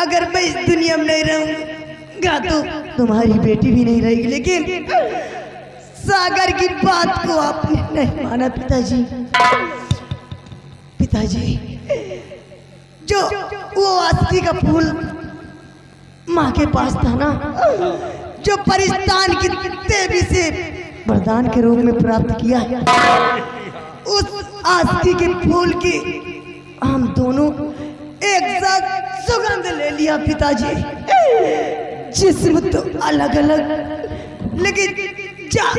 Speaker 2: अगर मैं इस दुनिया में नहीं रहूंगा तो तुम्हारी बेटी भी नहीं रहेगी, लेकिन सागर की बात को आपने नहीं माना पिताजी। पिताजी, जो वो आस्ती का फूल माँ के पास था ना, जो परिस्तान की देवी से वरदान के रूप में प्राप्त किया, उस आस्ती के फूल की हम दोनों एक साथ सुगंध ले लिया पिताजी। जिस्म तो अलग अलग लेकिन जान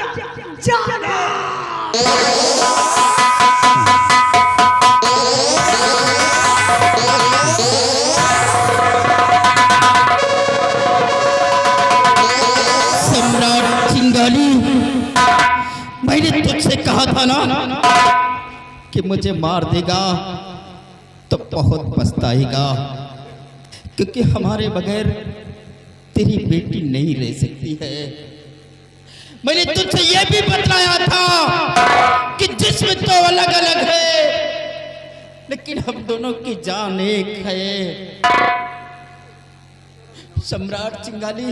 Speaker 1: सम्राट चिंगारी, मैंने तुझसे कहा था ना कि मुझे मार देगा तो बहुत पछताएगा, क्योंकि हमारे बगैर तेरी बेटी नहीं रह सकती है। मैंने तुझसे यह भी बतलाया था कि जिस्म तो अलग अलग है, लेकिन हम दोनों की जान एक है। सम्राट चिंगारी,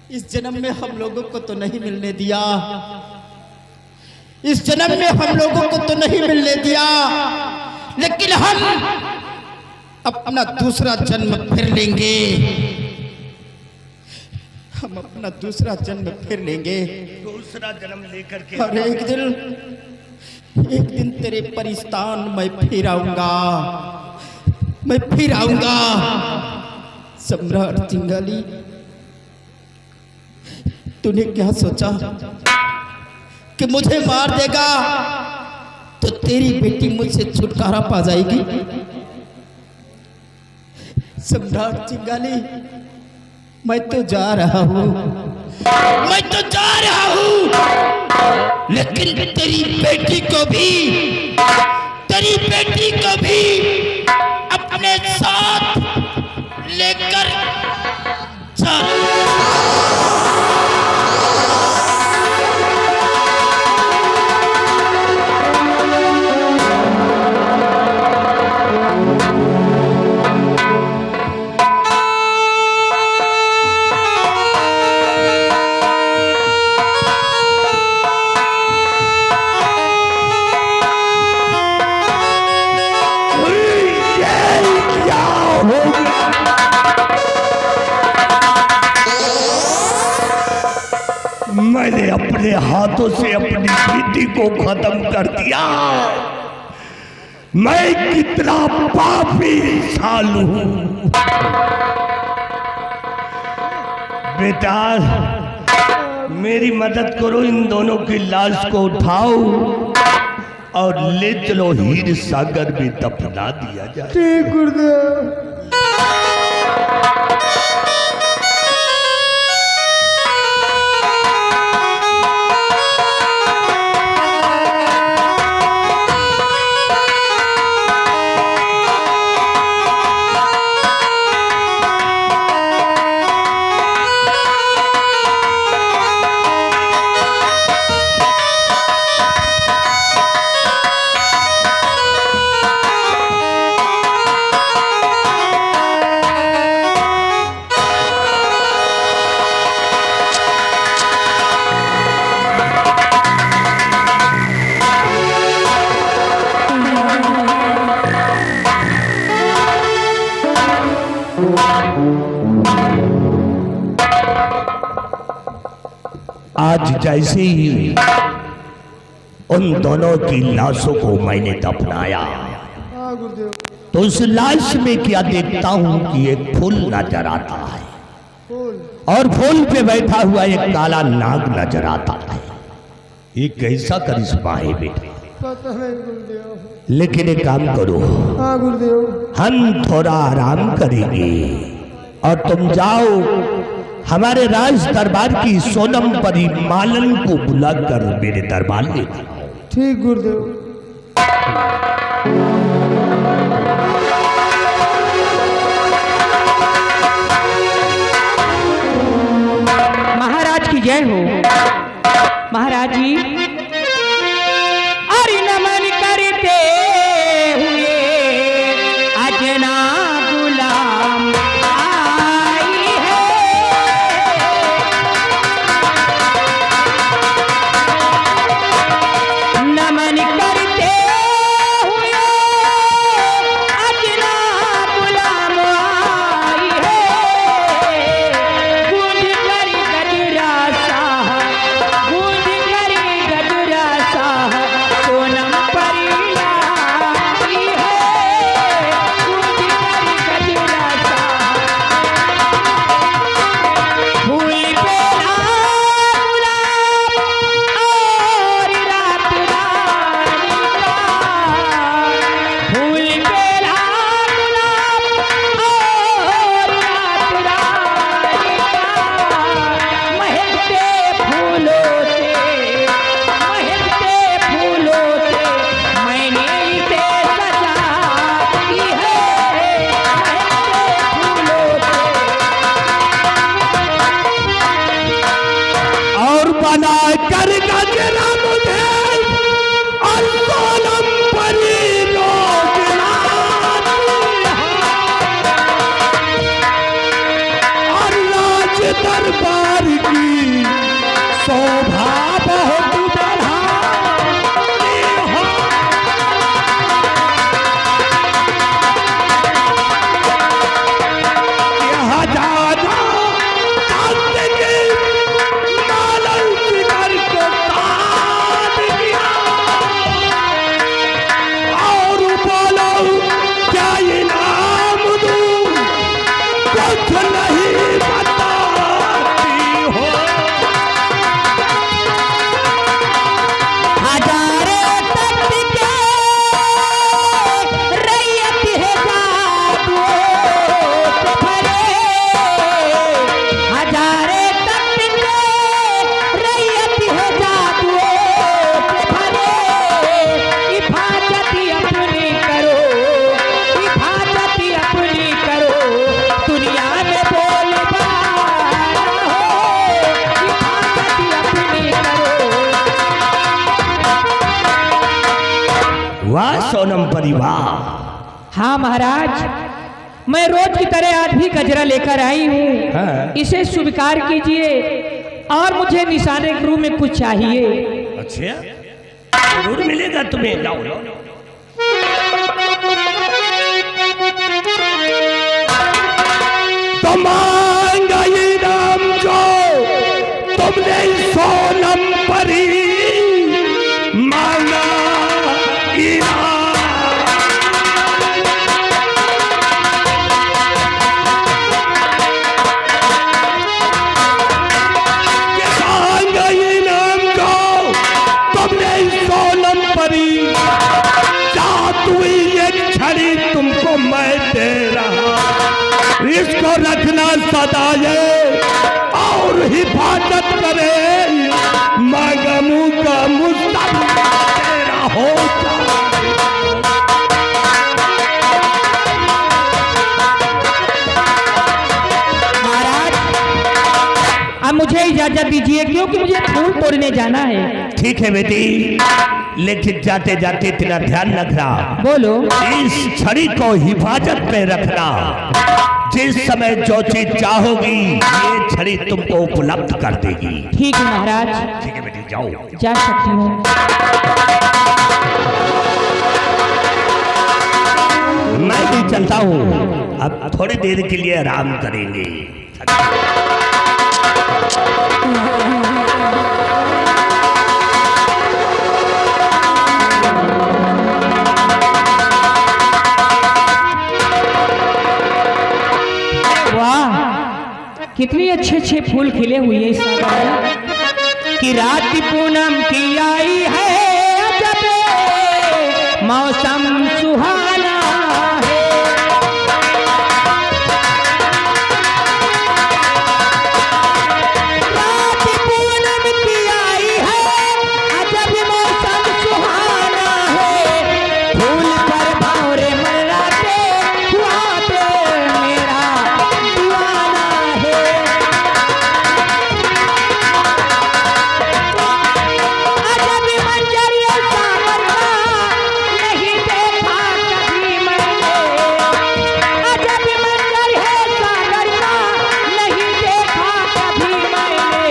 Speaker 1: इस जन्म में हम लोगों को तो नहीं मिलने दिया, इस जन्म में हम लोगों को तो नहीं मिलने दिया, लेकिन हम अपना दूसरा जन्म फिर लेंगे। हम अपना दूसरा जन्म फिर लेंगे,
Speaker 4: दूसरा जन्म लेकर के।
Speaker 1: और एक दिन तेरे परिस्तान मैं फिर आऊंगा, मैं फिर आऊंगा। सम्राट चिंगारी, तूने क्या सोचा कि मुझे मार देगा तो तेरी बेटी मुझसे छुटकारा पा जाएगी? सम्राट चिंगारी, मैं तो जा रहा हूँ, मैं तो जा रहा हूँ, लेकिन तेरी बेटी को भी अपने साथ लेकर जा।
Speaker 4: मैंने अपने हाथों से अपनी बेटी को खत्म कर दिया। मैं कितना पापी इंसान हूं। बेटा, मेरी मदद करो, इन दोनों की लाश को उठाओ और ले चलो हीर सागर में दफना दिया जाए।
Speaker 5: ठीक गुरुदेव।
Speaker 4: आज जैसे ही उन दोनों की लाशों को मैंने दफनाया,
Speaker 5: हाँ गुरुदेव।
Speaker 4: तो उस लाश में क्या देखता हूं कि एक फूल नजर आता है, और फूल पे बैठा हुआ एक काला नाग नजर आता है। ये कैसा करिश्मा है बेटे।
Speaker 5: पता नहीं गुरुदेव।
Speaker 4: लेकिन एक काम करो,
Speaker 5: हाँ गुरुदेव।
Speaker 4: हम थोड़ा आराम करेंगे और तुम जाओ हमारे राज दरबार की सोनम परी मालन को बुलाकर मेरे दरबार ले आओ।
Speaker 5: ठीक गुरुदेव।
Speaker 2: महाराज की जय हो। महाराज जी, अरे नमन करते हुए अजना गुलाम आई है। नमन करते हुए अजना गुलाम आई है।
Speaker 4: बना कर गजरा मुझे और सोनम परी रोजना और राज दरबार की शोभा बहुत बढ़ाती हो। यहाँ जाना चांद की मालन शिखर को ताज किया और बोलो क्या इनाम दूं कुछ नहीं बताती हो।
Speaker 1: हजारे तट के रैयत है जादू से भरे, हजारे तट के रैयत है जादू से भरे। हिफाजत अपनी करो, हिफाजत अपनी करो, दुनिया में बोलबाला हो, हिफाजत अपनी करो।
Speaker 4: वाह सोनम परिवार,
Speaker 1: हाँ महाराज, मैं रोज की तरह आज भी गजरा लेकर आई हूँ।
Speaker 4: हाँ।
Speaker 1: इसे स्वीकार कीजिए और मुझे निशाने गुरु में कुछ चाहिए।
Speaker 4: अच्छा जरूर मिलेगा तुम्हें। लाओ लाओ। तो मांगा इनाम जो तुमने सोनम परी मांगा इनाम। ये मांगा इनाम जो तुमने सोनम परी, जादुई ये छड़ी तुमको मैं दे रहा, इसको रखना सदा ये और हिफाजत करे। मांगमू का मुस्तकबिल तेरा हो जाए।
Speaker 1: महाराज अब मुझे इजाजत दीजिए क्योंकि मुझे फूल तोड़ने जाना है।
Speaker 4: ठीक है बेटी, लेकिन जाते जाते इतना ध्यान रखना,
Speaker 1: बोलो।
Speaker 4: इस छड़ी को हिफाजत में रखना। जिस समय जो चीज चाहोगी ये छड़ी तुमको उपलब्ध कर देगी।
Speaker 1: ठीक है महाराज,
Speaker 4: ठीक है बेटी, जाओ।
Speaker 1: जा सकती हूँ।
Speaker 4: मैं भी चलता हूँ, अब थोड़ी देर के लिए आराम करेंगे।
Speaker 1: वाह, कितनी अच्छे अच्छे फूल खिले हुए हैं इस सागर में। कि रात पूनम की आई है अजब मौसम सुहाना है। रात पूनम की आई है अजब मौसम सुहाना है। फूल पर भंवरे मर्राते हुआ पे मेरा दीवाना है। अजब मंजर ये सागर का नहीं देखा कभी मैंने। अजब मंजर है सागर का नहीं देखा कभी मैंने।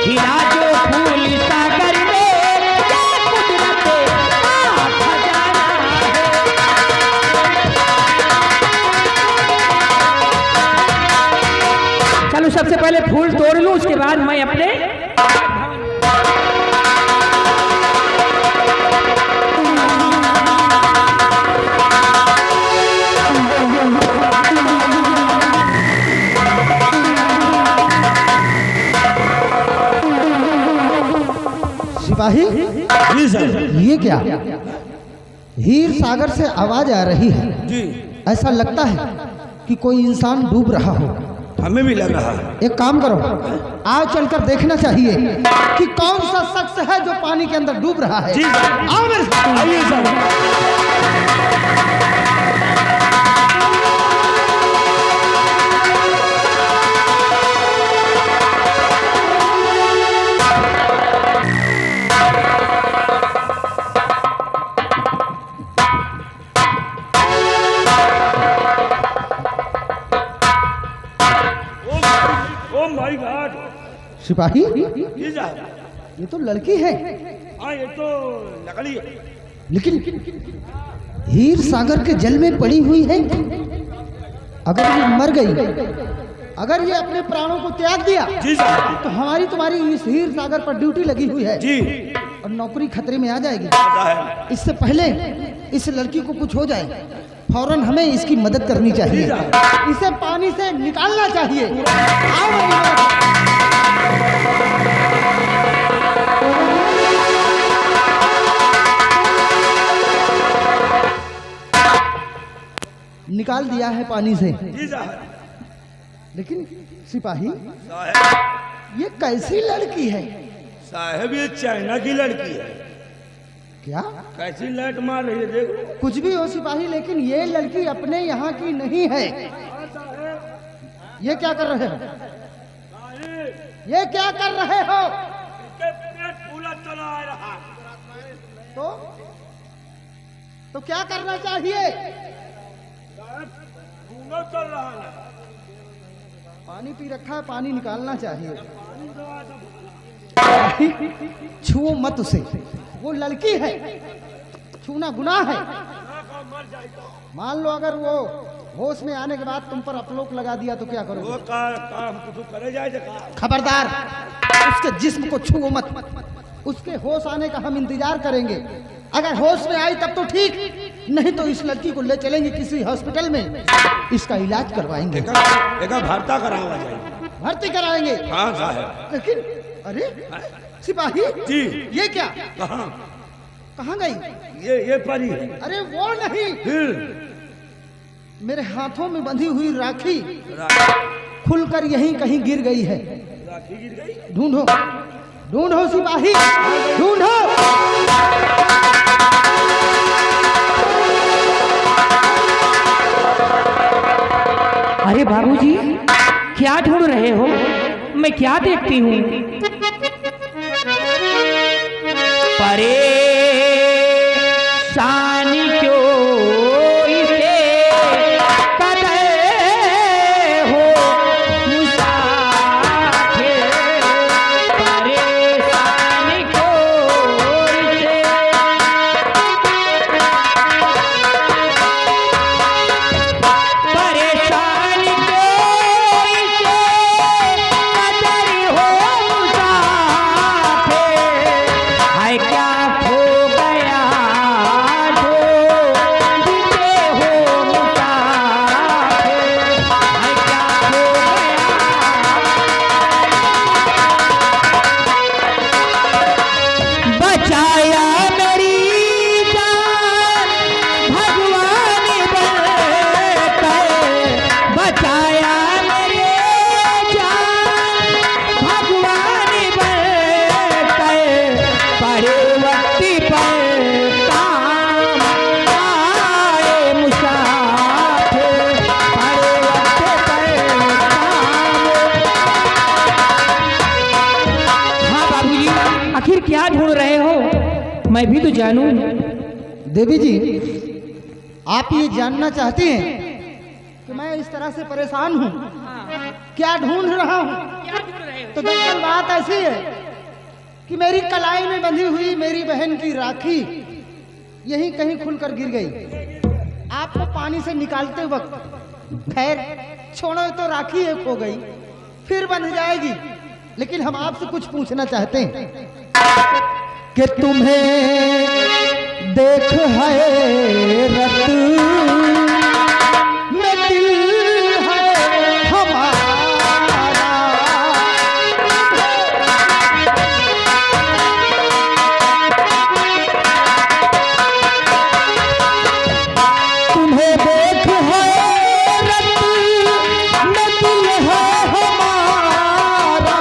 Speaker 1: खिला जो फूल सागर में ये कुदरत का खजाना है। चलो सबसे पहले फूल तोड़ लूं, उसके बाद मैं अपने
Speaker 5: सिपाही,
Speaker 4: जी सर।
Speaker 5: ये क्या? हीर सागर से आवाज आ रही है
Speaker 4: जी,
Speaker 5: ऐसा लगता है कि कोई इंसान डूब रहा हो।
Speaker 4: हमें भी लग रहा है।
Speaker 5: एक काम करो, आओ चलकर देखना चाहिए कि कौन सा शख्स है जो पानी के अंदर डूब रहा है।
Speaker 4: जी सर।
Speaker 5: आओ मेरे साथ।
Speaker 4: आइए सर।
Speaker 6: सिपाही
Speaker 4: जी साहब।
Speaker 6: ये तो लड़की है,
Speaker 4: हाँ ये तो लकड़ी है।
Speaker 6: लेकिन हीर सागर के जल में पड़ी हुई है। अगर ये मर गई, अगर ये अपने प्राणों को त्याग दिया
Speaker 4: जी साहब।
Speaker 6: तो हमारी तुम्हारी इस हीर सागर पर ड्यूटी लगी हुई है
Speaker 4: जी
Speaker 6: और नौकरी खतरे में आ जाएगी।
Speaker 4: साहब।
Speaker 6: इससे पहले इस लड़की को कुछ हो जाए, फौरन हमें इसकी मदद करनी चाहिए, इसे पानी से निकालना चाहिए। आओ मेरी मदद। निकाल दिया है पानी से,
Speaker 4: जी साहब।
Speaker 6: लेकिन सिपाही
Speaker 4: साहब
Speaker 6: ये कैसी लड़की है?
Speaker 4: साहब ये चाइना की लड़की है।
Speaker 6: क्या?
Speaker 4: कैसी लाइट मार रही है देखो।
Speaker 6: कुछ भी हो सिपाही, लेकिन ये लड़की अपने यहाँ की नहीं है। ये क्या कर रहे हो? ये क्या कर रहे हो?
Speaker 4: पेट फूला चला आ रहा।
Speaker 6: तो क्या करना चाहिए?
Speaker 4: चल रहा है।
Speaker 6: पानी पी रखा है, पानी निकालना चाहिए। छुओ मत उसे, वो लड़की है, छूना गुनाह है। मान लो अगर वो होश में आने के बाद तुम पर अपलोक लगा दिया तो क्या करोगे?
Speaker 4: वो काम कुछ करे जाए।
Speaker 6: खबरदार, उसके जिस्म को छुओ मत। उसके होश आने का हम इंतजार करेंगे। अगर होश में आई तब तो ठीक, नहीं तो इस लड़की को ले चलेंगे किसी हॉस्पिटल में, इसका इलाज करवाएंगे।
Speaker 4: भर्ता करावा जाए।
Speaker 6: भर्ती कराएंगे।
Speaker 4: हाँ साहब।
Speaker 6: लेकिन अरे सिपाही
Speaker 4: जी।
Speaker 6: ये क्या?
Speaker 4: कहाँ?
Speaker 6: कहाँ गई?
Speaker 4: ये परी है।
Speaker 6: अरे वो नहीं,
Speaker 4: फिर
Speaker 6: मेरे हाथों में बंधी हुई राखी खुलकर यहीं कहीं गिर गई है।
Speaker 4: राखी गिर गई।
Speaker 6: ढूंढो ढूंढो सिपाही, ढूंढो।
Speaker 2: अरे बाबूजी, क्या ढूंढ रहे हो? मैं क्या देखती हूँ? परेशानी क्यों इसे कदर हो मुसाफिर, परेशानी क्यों इसे परेशानी क्यों इसे कदर हो मुसाफिर, हाय क्या हो गया जो जीते हो मुसाफिर, हाय क्या हो गया। बचाया मेरी जान भगवान बनकर, बचाया मेरी जान भगवान बनकर, बड़े वक्त पर काम आए मुसाफिर, बड़े वक्त पर काम। हाँ बाबूजी, आखिर क्या ढूंढ रहे हो? मैं भी तो जानूं।
Speaker 6: देवी जी, आप ये जानना चाहती हैं कि मैं इस तरह से परेशान हूँ, क्या ढूंढ रहा हूँ? तो दरअसल बात ऐसी है कि मेरी कलाई में बंधी हुई मेरी बहन की राखी यहीं कहीं खुलकर गिर गई। आपको पानी से निकालते वक्त, खैर छोड़ो, तो राखी एक हो गई, फिर बंध जाएगी। लेकिन हम आपसे कुछ पूछना चाहते हैं कि तुम्हें देख हैरत में दिल है हमारा, तुम्हें देख हैरत में दिल है हमारा,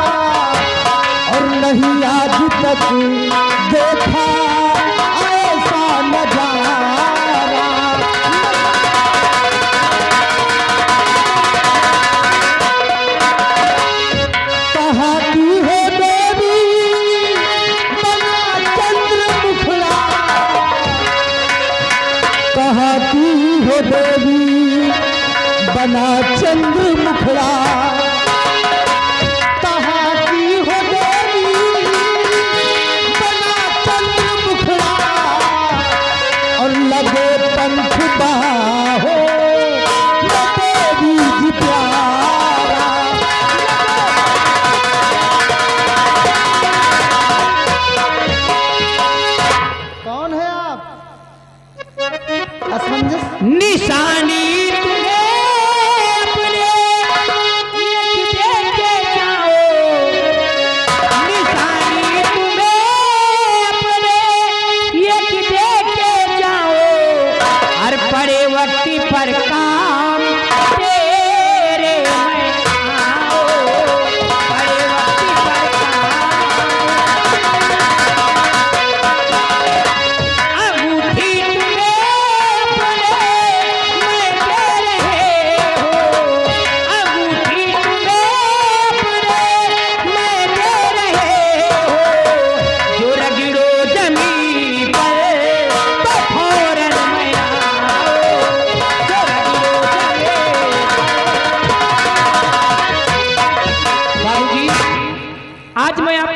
Speaker 6: और नहीं आज तक देखा ऐसा नजारा। कहाँ की हो देवी बना चंद्र मुखड़ा, कहाँ की हो देवी बना चंद्र मुखड़ा, कहाँ की हो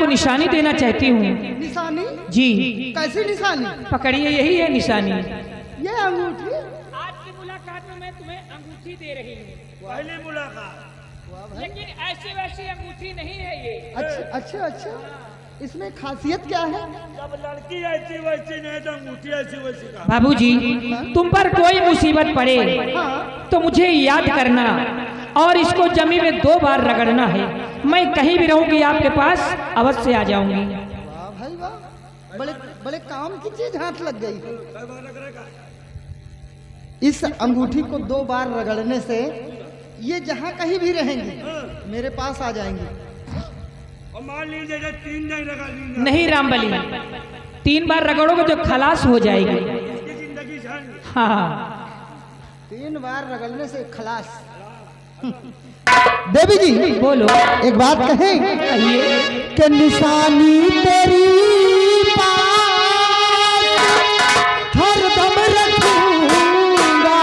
Speaker 7: आपको निशानी देना चाहती हूँ।
Speaker 6: निशानी?
Speaker 7: जी
Speaker 6: कैसी निशानी?
Speaker 7: पकड़िए, यही है निशानी।
Speaker 6: ये अंगूठी?
Speaker 7: आज की मुलाकात में मैं तुम्हें अंगूठी दे रही हूँ,
Speaker 4: पहली मुलाकात।
Speaker 7: लेकिन ऐसी वैसी अंगूठी नहीं है ये।
Speaker 6: अच्छा अच्छा अच्छा, इसमें खासियत क्या है?
Speaker 4: जब लड़की ऐसी वैसी नहीं तो अंगूठी ऐसी वैसी का।
Speaker 7: बाबूजी, तुम पर कोई मुसीबत पड़े
Speaker 6: हाँ।
Speaker 7: तो मुझे याद करना और इसको जमीन में 2 बार रगड़ना है। मैं कहीं भी रहूंगी आपके पास अवश्य आ जाऊंगी।
Speaker 6: वाह भाई वाह, बड़े बड़े काम की चीज हाथ लग गई। इस अंगूठी को 2 बार रगड़ने से ये जहाँ कहीं भी रहेंगी मेरे पास आ जाएंगी।
Speaker 4: और मान लीजिए 3 नहीं रगड़ ली
Speaker 7: नहीं रामबली, 3 बार रगड़ोगे तो खलास हो जाएगी।
Speaker 4: जिंदगी झंड।
Speaker 7: हाँ
Speaker 6: 3 बार रगड़ने से खलास। देवी जी
Speaker 7: बोलो।
Speaker 6: एक बात कहें
Speaker 7: कहिए।
Speaker 6: कि निशानी तेरी पास हरदम रखूंगा,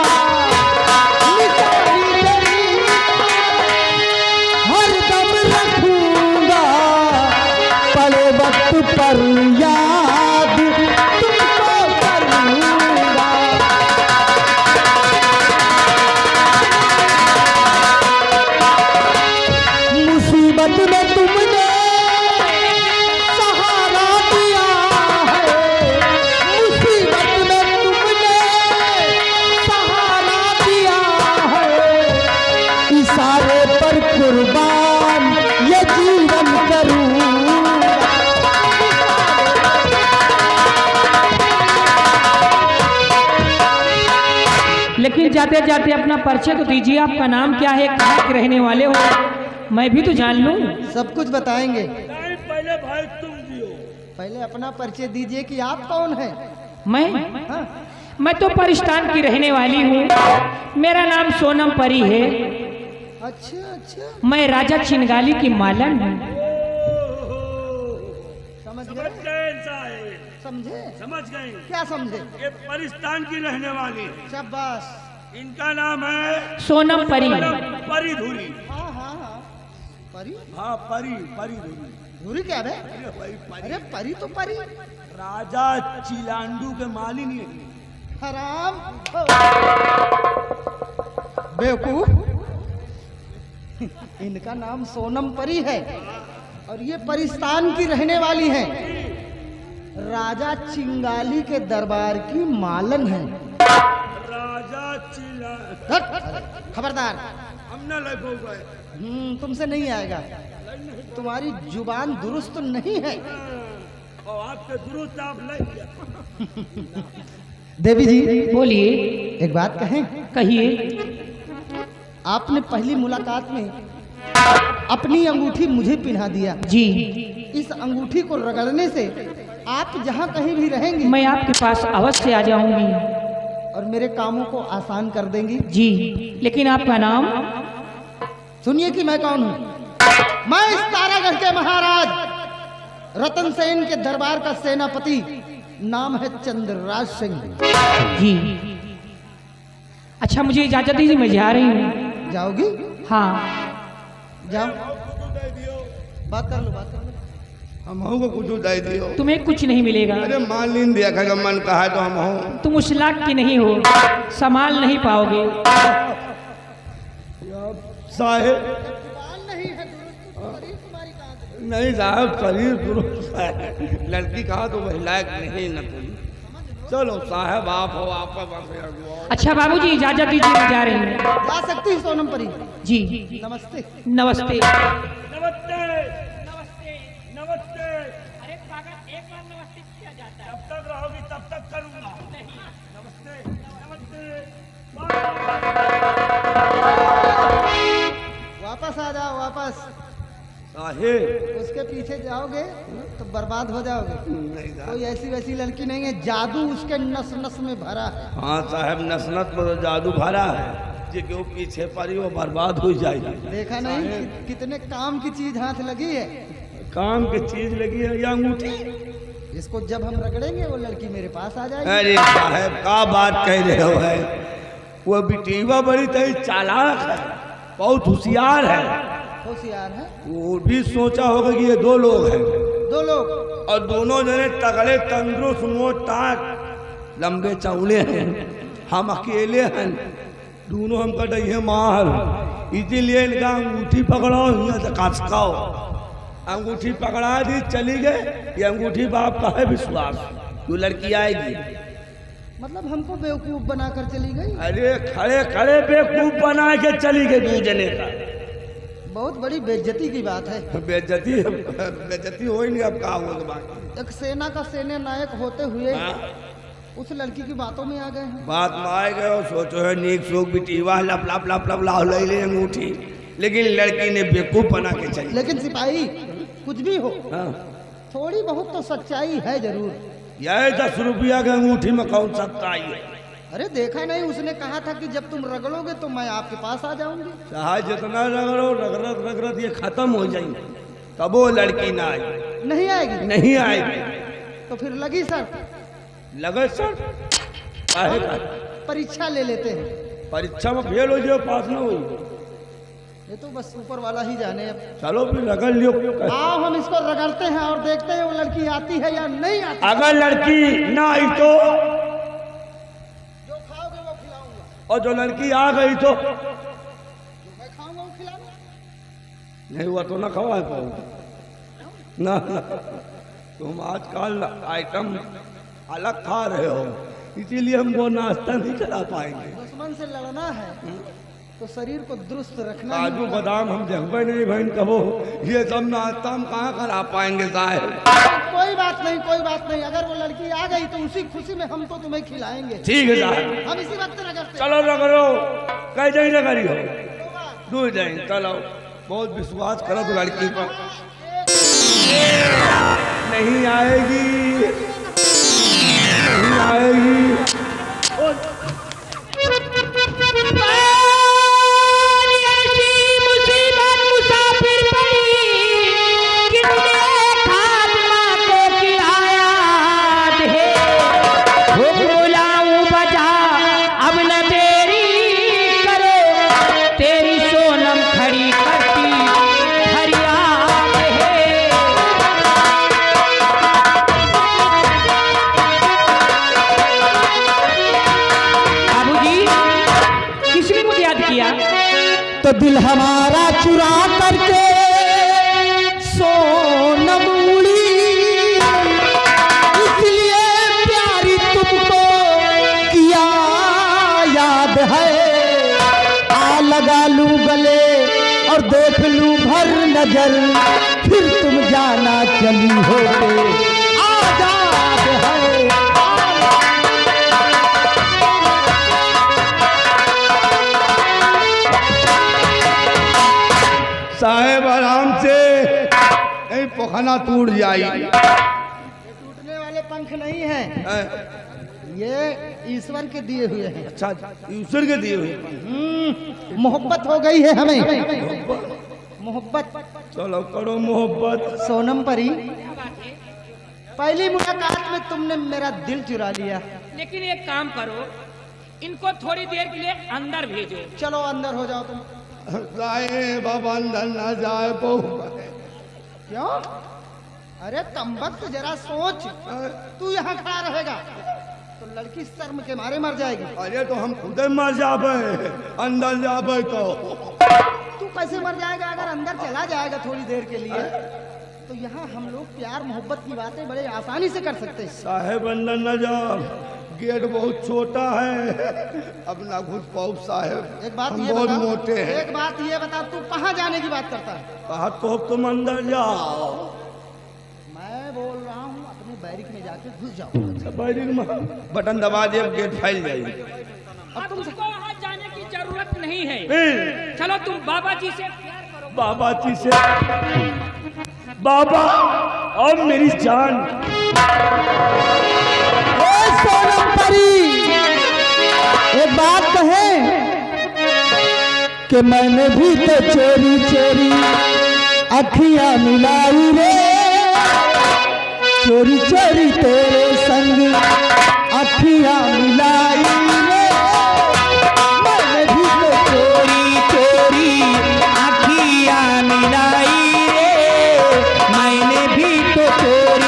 Speaker 6: निशानी तेरी हरदम रखूंगा, पड़े वक्त पर याद तुमको करूंगा। मुसीबत में तुमने सहारा दिया है, मुसीबत में तुमने सहारा दिया है, इशारे पर कुर्बान ये जीवन करूंगा।
Speaker 7: लेकिन जाते जाते अपना परिचय तो दीजिए। आपका नाम क्या है, कहाँ के रहने वाले हो, मैं भी तो जान लूं।
Speaker 6: सब कुछ बताएंगे।
Speaker 4: नहीं, पहले भाई तुम दियो।
Speaker 6: पहले अपना परिचय दीजिए कि आप कौन हैं?
Speaker 7: मैं तो परिस्तान की रहने वाली हूँ। मेरा नाम सोनम परी है।
Speaker 6: अच्छा अच्छा,
Speaker 7: मैं राजा चिंगाली की मालन हूँ।
Speaker 6: समझ
Speaker 4: समझ
Speaker 6: गए?
Speaker 4: गए साहब,
Speaker 6: समझे?
Speaker 4: समझ गए।
Speaker 6: क्या समझे?
Speaker 4: ये परिस्तान की रहने वाली,
Speaker 6: शाबाश।
Speaker 4: इनका नाम है
Speaker 7: सोनम परी।
Speaker 4: परी धुरी।
Speaker 6: हाँ हाँ हाँ, परी?
Speaker 4: हाँ परी, परी धुरी।
Speaker 6: धुरी क्या है?
Speaker 4: परी।
Speaker 6: अरे परी तो परी,
Speaker 4: राजा चिलांडू के मालिनी है।
Speaker 6: हराम बेवकूफ। इनका नाम सोनम परी है और ये परिस्तान की रहने वाली है। राजा चिंगाली के दरबार की मालन है।
Speaker 4: राजा चिला
Speaker 6: खबरदार,
Speaker 4: हम न लगो गए।
Speaker 6: तुमसे नहीं आएगा। तुम्हारी जुबान दुरुस्त नहीं है।
Speaker 4: और आपके दुरुस्त आप लग
Speaker 6: देवी जी
Speaker 7: बोलिए।
Speaker 6: एक बात कहें?
Speaker 7: कहिए।
Speaker 6: आपने पहली मुलाकात में अपनी अंगूठी मुझे पिन्हा दिया।
Speaker 7: जी
Speaker 6: इस अंगूठी को रगड़ने से आप जहाँ कहीं भी रहेंगी
Speaker 7: मैं आपके पास अवश्य आ जाऊंगी।
Speaker 6: और मेरे कामों को आसान कर देंगी।
Speaker 7: जी, लेकिन आपका नाम?
Speaker 6: सुनिए कि मैं कौन हूँ। मैं इस तारागढ़ के महाराज रतन सेन के दरबार का सेनापति, नाम है चंद्रराज सिंह।
Speaker 7: जी अच्छा, मुझे इजाजत दीजिए, मैं जा रही हूँ।
Speaker 6: जाओगी?
Speaker 7: हाँ
Speaker 6: जाओ, बात कर लो, बात कर लो।
Speaker 8: हम को कुछ दे दियो।
Speaker 7: तुम्हें कुछ नहीं मिलेगा।
Speaker 8: अरे मान लीन दिया का मन कहा तो हम हो।
Speaker 7: तुम उस लाख की नहीं हो, संभाल नहीं पाओगे।
Speaker 8: साहेब नहीं साहब, शरीर दुरुस्त है, लड़की कहा तो वही लायक नहीं न तुम। चलो साहब, आप हो, आपका बात।
Speaker 7: अच्छा बाबूजी, इजाजत दीजिए, मैं जा रही हूँ।
Speaker 6: जा सकती है सोनम परी
Speaker 7: जी
Speaker 6: नमस्ते।
Speaker 7: नमस्ते।
Speaker 4: नमस्ते।
Speaker 7: नमस्ते।
Speaker 4: नमस्ते।
Speaker 7: अरे पागल, एक बार नमस्ते किया जाता है।
Speaker 4: जब तक रहोगी तब तक करूंगा। नमस्ते। नमस्ते।
Speaker 6: वापस आ जाओ, वापस।
Speaker 8: साहेब
Speaker 6: उसके पीछे जाओगे तो बर्बाद हो जाओगे।
Speaker 8: नहीं साहब।
Speaker 6: कोई ऐसी वैसी लड़की नहीं है, जादू उसके नस नस में भरा है।
Speaker 8: हाँ साहब, नसनत में तो जादू भरा है, जे के वो पीछे पड़ी वो बर्बाद हो जाएगी।
Speaker 6: देखा नहीं कितने काम की चीज हाथ लगी है।
Speaker 8: काम की चीज लगी है या अंगूठी।
Speaker 6: इसको जब हम रगड़ेंगे वो लड़की मेरे पास आ जाएगी।
Speaker 8: अरे साहब, का बात कह रहे हो है, वो बिटिया बड़ी तेज चालाक है, बहुत होशियार है।
Speaker 6: होशियार है।
Speaker 8: वो भी सोचा होगा कि ये 2 लोग हैं। और दोनों जने तगड़े तंदुरुस्त मोटाक लंबे चौड़े हैं, हम अकेले हैं, दोनों हमका डे मार, इसीलिए इनका अंगूठी पकड़ो यहाँ से कसकाओ। अंगूठी पकड़ा दी चली गए, ये अंगूठी बाप का है विश्वास, तू लड़की आएगी।
Speaker 6: मतलब हमको बेवकूफ बनाकर चली गई।
Speaker 8: अरे खड़े खड़े बेवकूफ बना के चली गई दू जने का।
Speaker 6: बहुत बड़ी बेइज्जती की बात है।
Speaker 8: बेइज्जती हो ही नहीं, अब कहा हुआ बाकी।
Speaker 6: एक सेना का सेना नायक होते हुए
Speaker 8: हाँ?
Speaker 6: उस लड़की की बातों में आ गए हैं।
Speaker 8: बात में आए गए और सोचो है नीक सोख बिटी वाह लप लप लप लप लाओ ले ले अंगूठी, लेकिन लड़की ने बेवकूफ बना के चली।
Speaker 6: लेकिन सिपाही कुछ भी हो,
Speaker 8: हाँ?
Speaker 6: थोड़ी बहुत तो सच्चाई है जरूर।
Speaker 8: यह 10 रुपया की अंगूठी में कौन सच्चाई है?
Speaker 6: अरे देखा नहीं, उसने कहा था कि जब तुम रगड़ोगे तो मैं आपके पास आ जाऊंगी।
Speaker 8: चाहे जितना रगड़ो रगड़त रगड़त ये खत्म हो जाएंगे, तब वो लड़की ना आएगी।
Speaker 6: नहीं आएगी?
Speaker 8: नहीं आएगी।
Speaker 6: तो फिर लगी सर,
Speaker 8: लगे सर काहे का?
Speaker 6: परीक्षा ले लेते हैं।
Speaker 8: परीक्षा में फेल हो जाओ, पास ना हो,
Speaker 6: ये तो बस ऊपर वाला ही जाने। अब
Speaker 8: चलो फिर रगड़ लियो।
Speaker 6: आओ हम इसको रगड़ते हैं और देखते हैं वो लड़की आती है या नहीं आती।
Speaker 8: अगर लड़की ना आई तो,
Speaker 6: जो खाओगे वो खिलाऊंगा,
Speaker 8: और जो लड़की आ गई तो
Speaker 6: जो मैं खाऊंगा वो खिलाऊंगा।
Speaker 8: नहीं हुआ तो ना खवा पाओ ना। तुम आजकल आइटम अलग खा रहे हो, इसीलिए हमको नाश्ता नहीं करा पाएंगे।
Speaker 6: दुश्मन से लड़ना है तो शरीर को दुरुस्त रखना।
Speaker 8: काजू बादाम हम जगह नहीं बहन कहो, ये सब नाश्ता हम कहाँ करा पाएंगे साहब।
Speaker 6: कोई बात नहीं, कोई बात नहीं। अगर वो लड़की आ गई तो उसी खुशी में हम तो तुम्हें खिलाएंगे।
Speaker 8: ठीक है साहब,
Speaker 6: हम इसी वक्त रगड़ते।
Speaker 8: चलो रगड़ो, कह जाए रगड़ी हो, दूर जाए। चलो, बहुत विश्वास करो तो लड़की पर नहीं आएगी, नहीं आएगी।
Speaker 5: तो दिल हमारा चुरा करके सोनम उड़ी, इसलिए प्यारी तुमको किया याद है। आ लगा लूं गले और देख लूं भर नजर, फिर तुम जाना चली होते आजाद है।
Speaker 8: साहेब आराम से, नहीं पखाना टूट जाए।
Speaker 6: ये टूटने वाले पंख नहीं हैं, ये ईश्वर के दिए हुए हैं।
Speaker 8: अच्छा, ईश्वर के दिए हुए।
Speaker 6: मोहब्बत हो गई है हमें, मोहब्बत।
Speaker 8: चलो करो मोहब्बत।
Speaker 6: सोनम परी, पहली मुलाकात में तुमने मेरा दिल चुरा लिया।
Speaker 7: लेकिन एक काम करो, इनको थोड़ी देर के लिए अंदर भेजो।
Speaker 6: चलो अंदर हो जाओ तुम।
Speaker 8: साहेब अब अंदर न जाए बहु।
Speaker 6: क्यों? अरे कमबख्त, जरा सोच, तू यहाँ खड़ा रहेगा तो लड़की शर्म के मारे मर जाएगी।
Speaker 8: अरे तो हम खुद मर जाबे, अंदर जाबे तो।
Speaker 6: तू कैसे मर जाएगा? अगर अंदर चला जाएगा थोड़ी देर के लिए तो यहाँ हम लोग प्यार मोहब्बत की बातें बड़े आसानी से कर सकते हैं।
Speaker 8: साहेब अंदर न जाओ, गेट बहुत छोटा है, अब ना घुस पाओ साहेब।
Speaker 6: एक बात
Speaker 8: हम
Speaker 6: ये
Speaker 8: बहुत
Speaker 6: बता,
Speaker 8: मोटे हैं।
Speaker 6: एक बात ये बता, तू कहाँ जाने की बात करता है?
Speaker 8: कहा तो तुम अंदर जाओ।
Speaker 6: मैं बोल रहा हूँ अपने बैरिक में जाके घुस जाओ।
Speaker 8: बैरिक में बटन दबा दे, गेट फैल जाएगी।
Speaker 7: अब तुमको वहाँ जाने की जरूरत नहीं है।
Speaker 8: फिर
Speaker 7: चलो तुम बाबा जी से प्यार करो।
Speaker 8: बाबा जी से, बाबा और मेरी जान।
Speaker 5: सोनम परी, एक बात कहे कि मैंने भी तो चोरी चोरी अखियां मिलाई रे, चोरी चोरी तेरे संग अखियां मिलाई रे। मैंने भी तो चोरी चोरी अखियां मिलाई रे, मैंने भी तो चोरी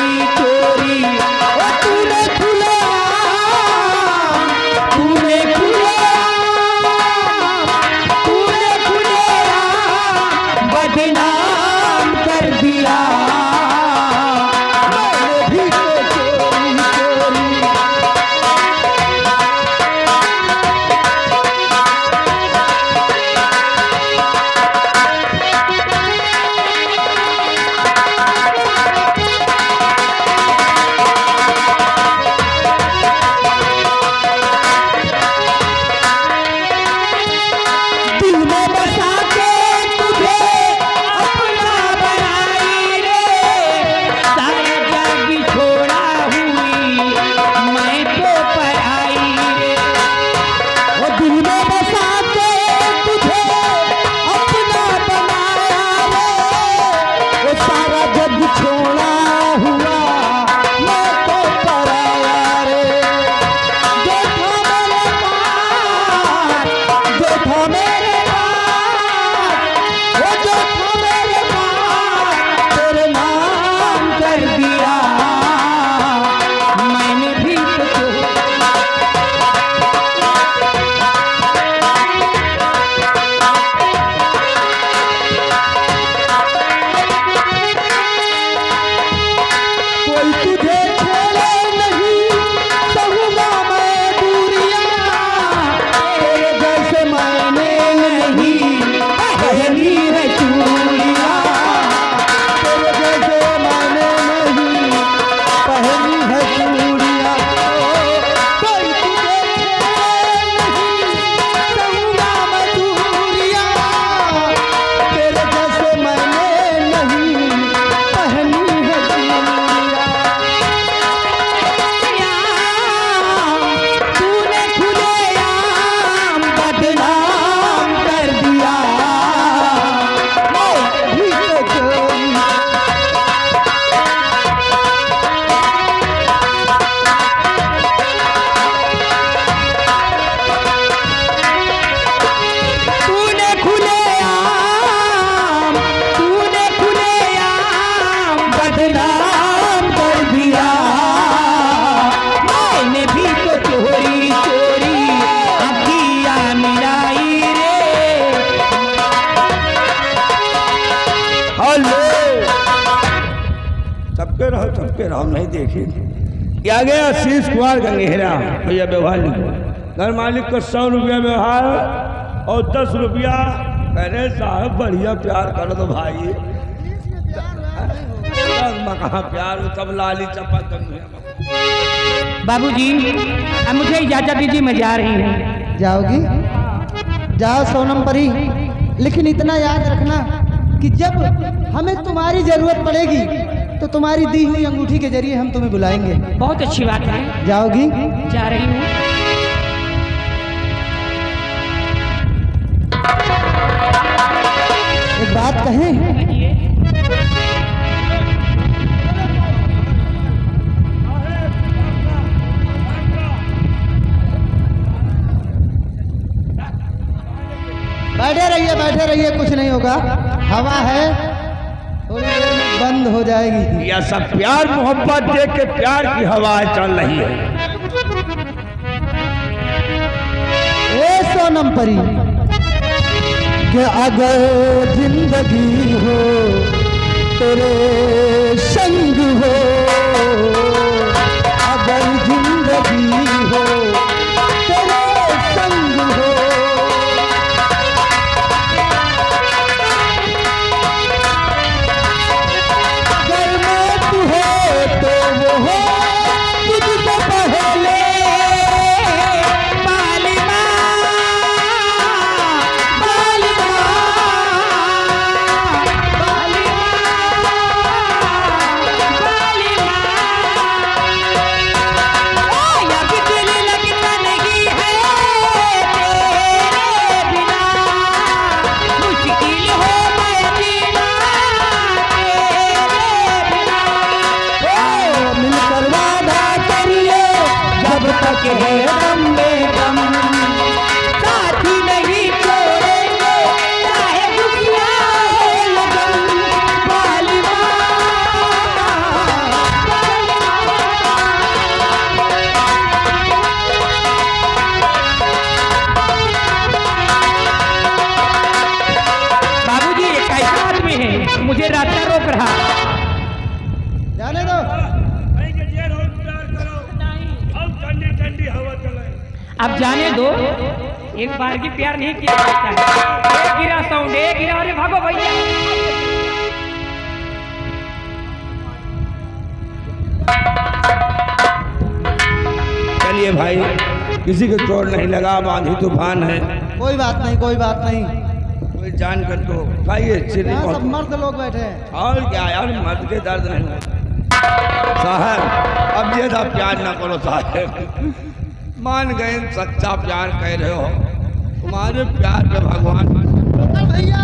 Speaker 8: चपके रहो नहीं देखे। क्या गया आशीष कुमार गंगेरा भैया व्यवहार लिखो। घर मालिक को 100 रुपया व्यवहार और 10 रुपया। अरे साहब बढ़िया प्यार कर दो भाई। कहाँ प्यार सब लाली चपा।
Speaker 7: बाबूजी अब मुझे इजाजत दीजिए, मैं जा रही हूँ।
Speaker 5: जाओगी? जाओ सोनम परी, लेकिन इतना याद रखना कि जब हमें तुम्हारी जरूरत पड़ेगी तो तुम्हारी दी हुई अंगूठी के जरिए हम तुम्हें बुलाएंगे।
Speaker 7: बहुत अच्छी बात है।
Speaker 5: जाओगी?
Speaker 7: जा रही हूँ।
Speaker 5: एक बात कहें, बैठे रहिए, कुछ नहीं होगा। हवा है, थोड़ी देर में बंद हो जाएगी।
Speaker 8: यह सब प्यार मोहब्बत देख के प्यार की हवा चल रही है।
Speaker 5: ए सोनम परी, कि अगर जिंदगी हो तेरे संग हो, अगर जिंदगी हो तेरे संग हो, अगर मैं तू हो तो वो हो तुझसे पहले।
Speaker 7: मुझे रास्ता रोक रहा।
Speaker 5: जाने दो।
Speaker 8: ठंडी हवा चले।
Speaker 7: अब जाने दो, एक बार की प्यार नहीं किया जाता है। एक गिरा साउंड, एक गिरा, अरे भागो भैया।
Speaker 8: चलिए भाई, किसी को चोट नहीं लगा, आंधी तूफान है।
Speaker 5: कोई बात नहीं, कोई बात नहीं।
Speaker 8: कोई जान कर तो खाइए।
Speaker 5: यहाँ सब मर्द लोग बैठे हैं।
Speaker 8: और क्या यार, मर्द के दर्द नहीं होता साहब। अब ज्यादा प्यार ना करो साहब। मान गए, सच्चा प्यार कह रहे हो। तुम्हारे प्यार पे भगवान
Speaker 5: भैया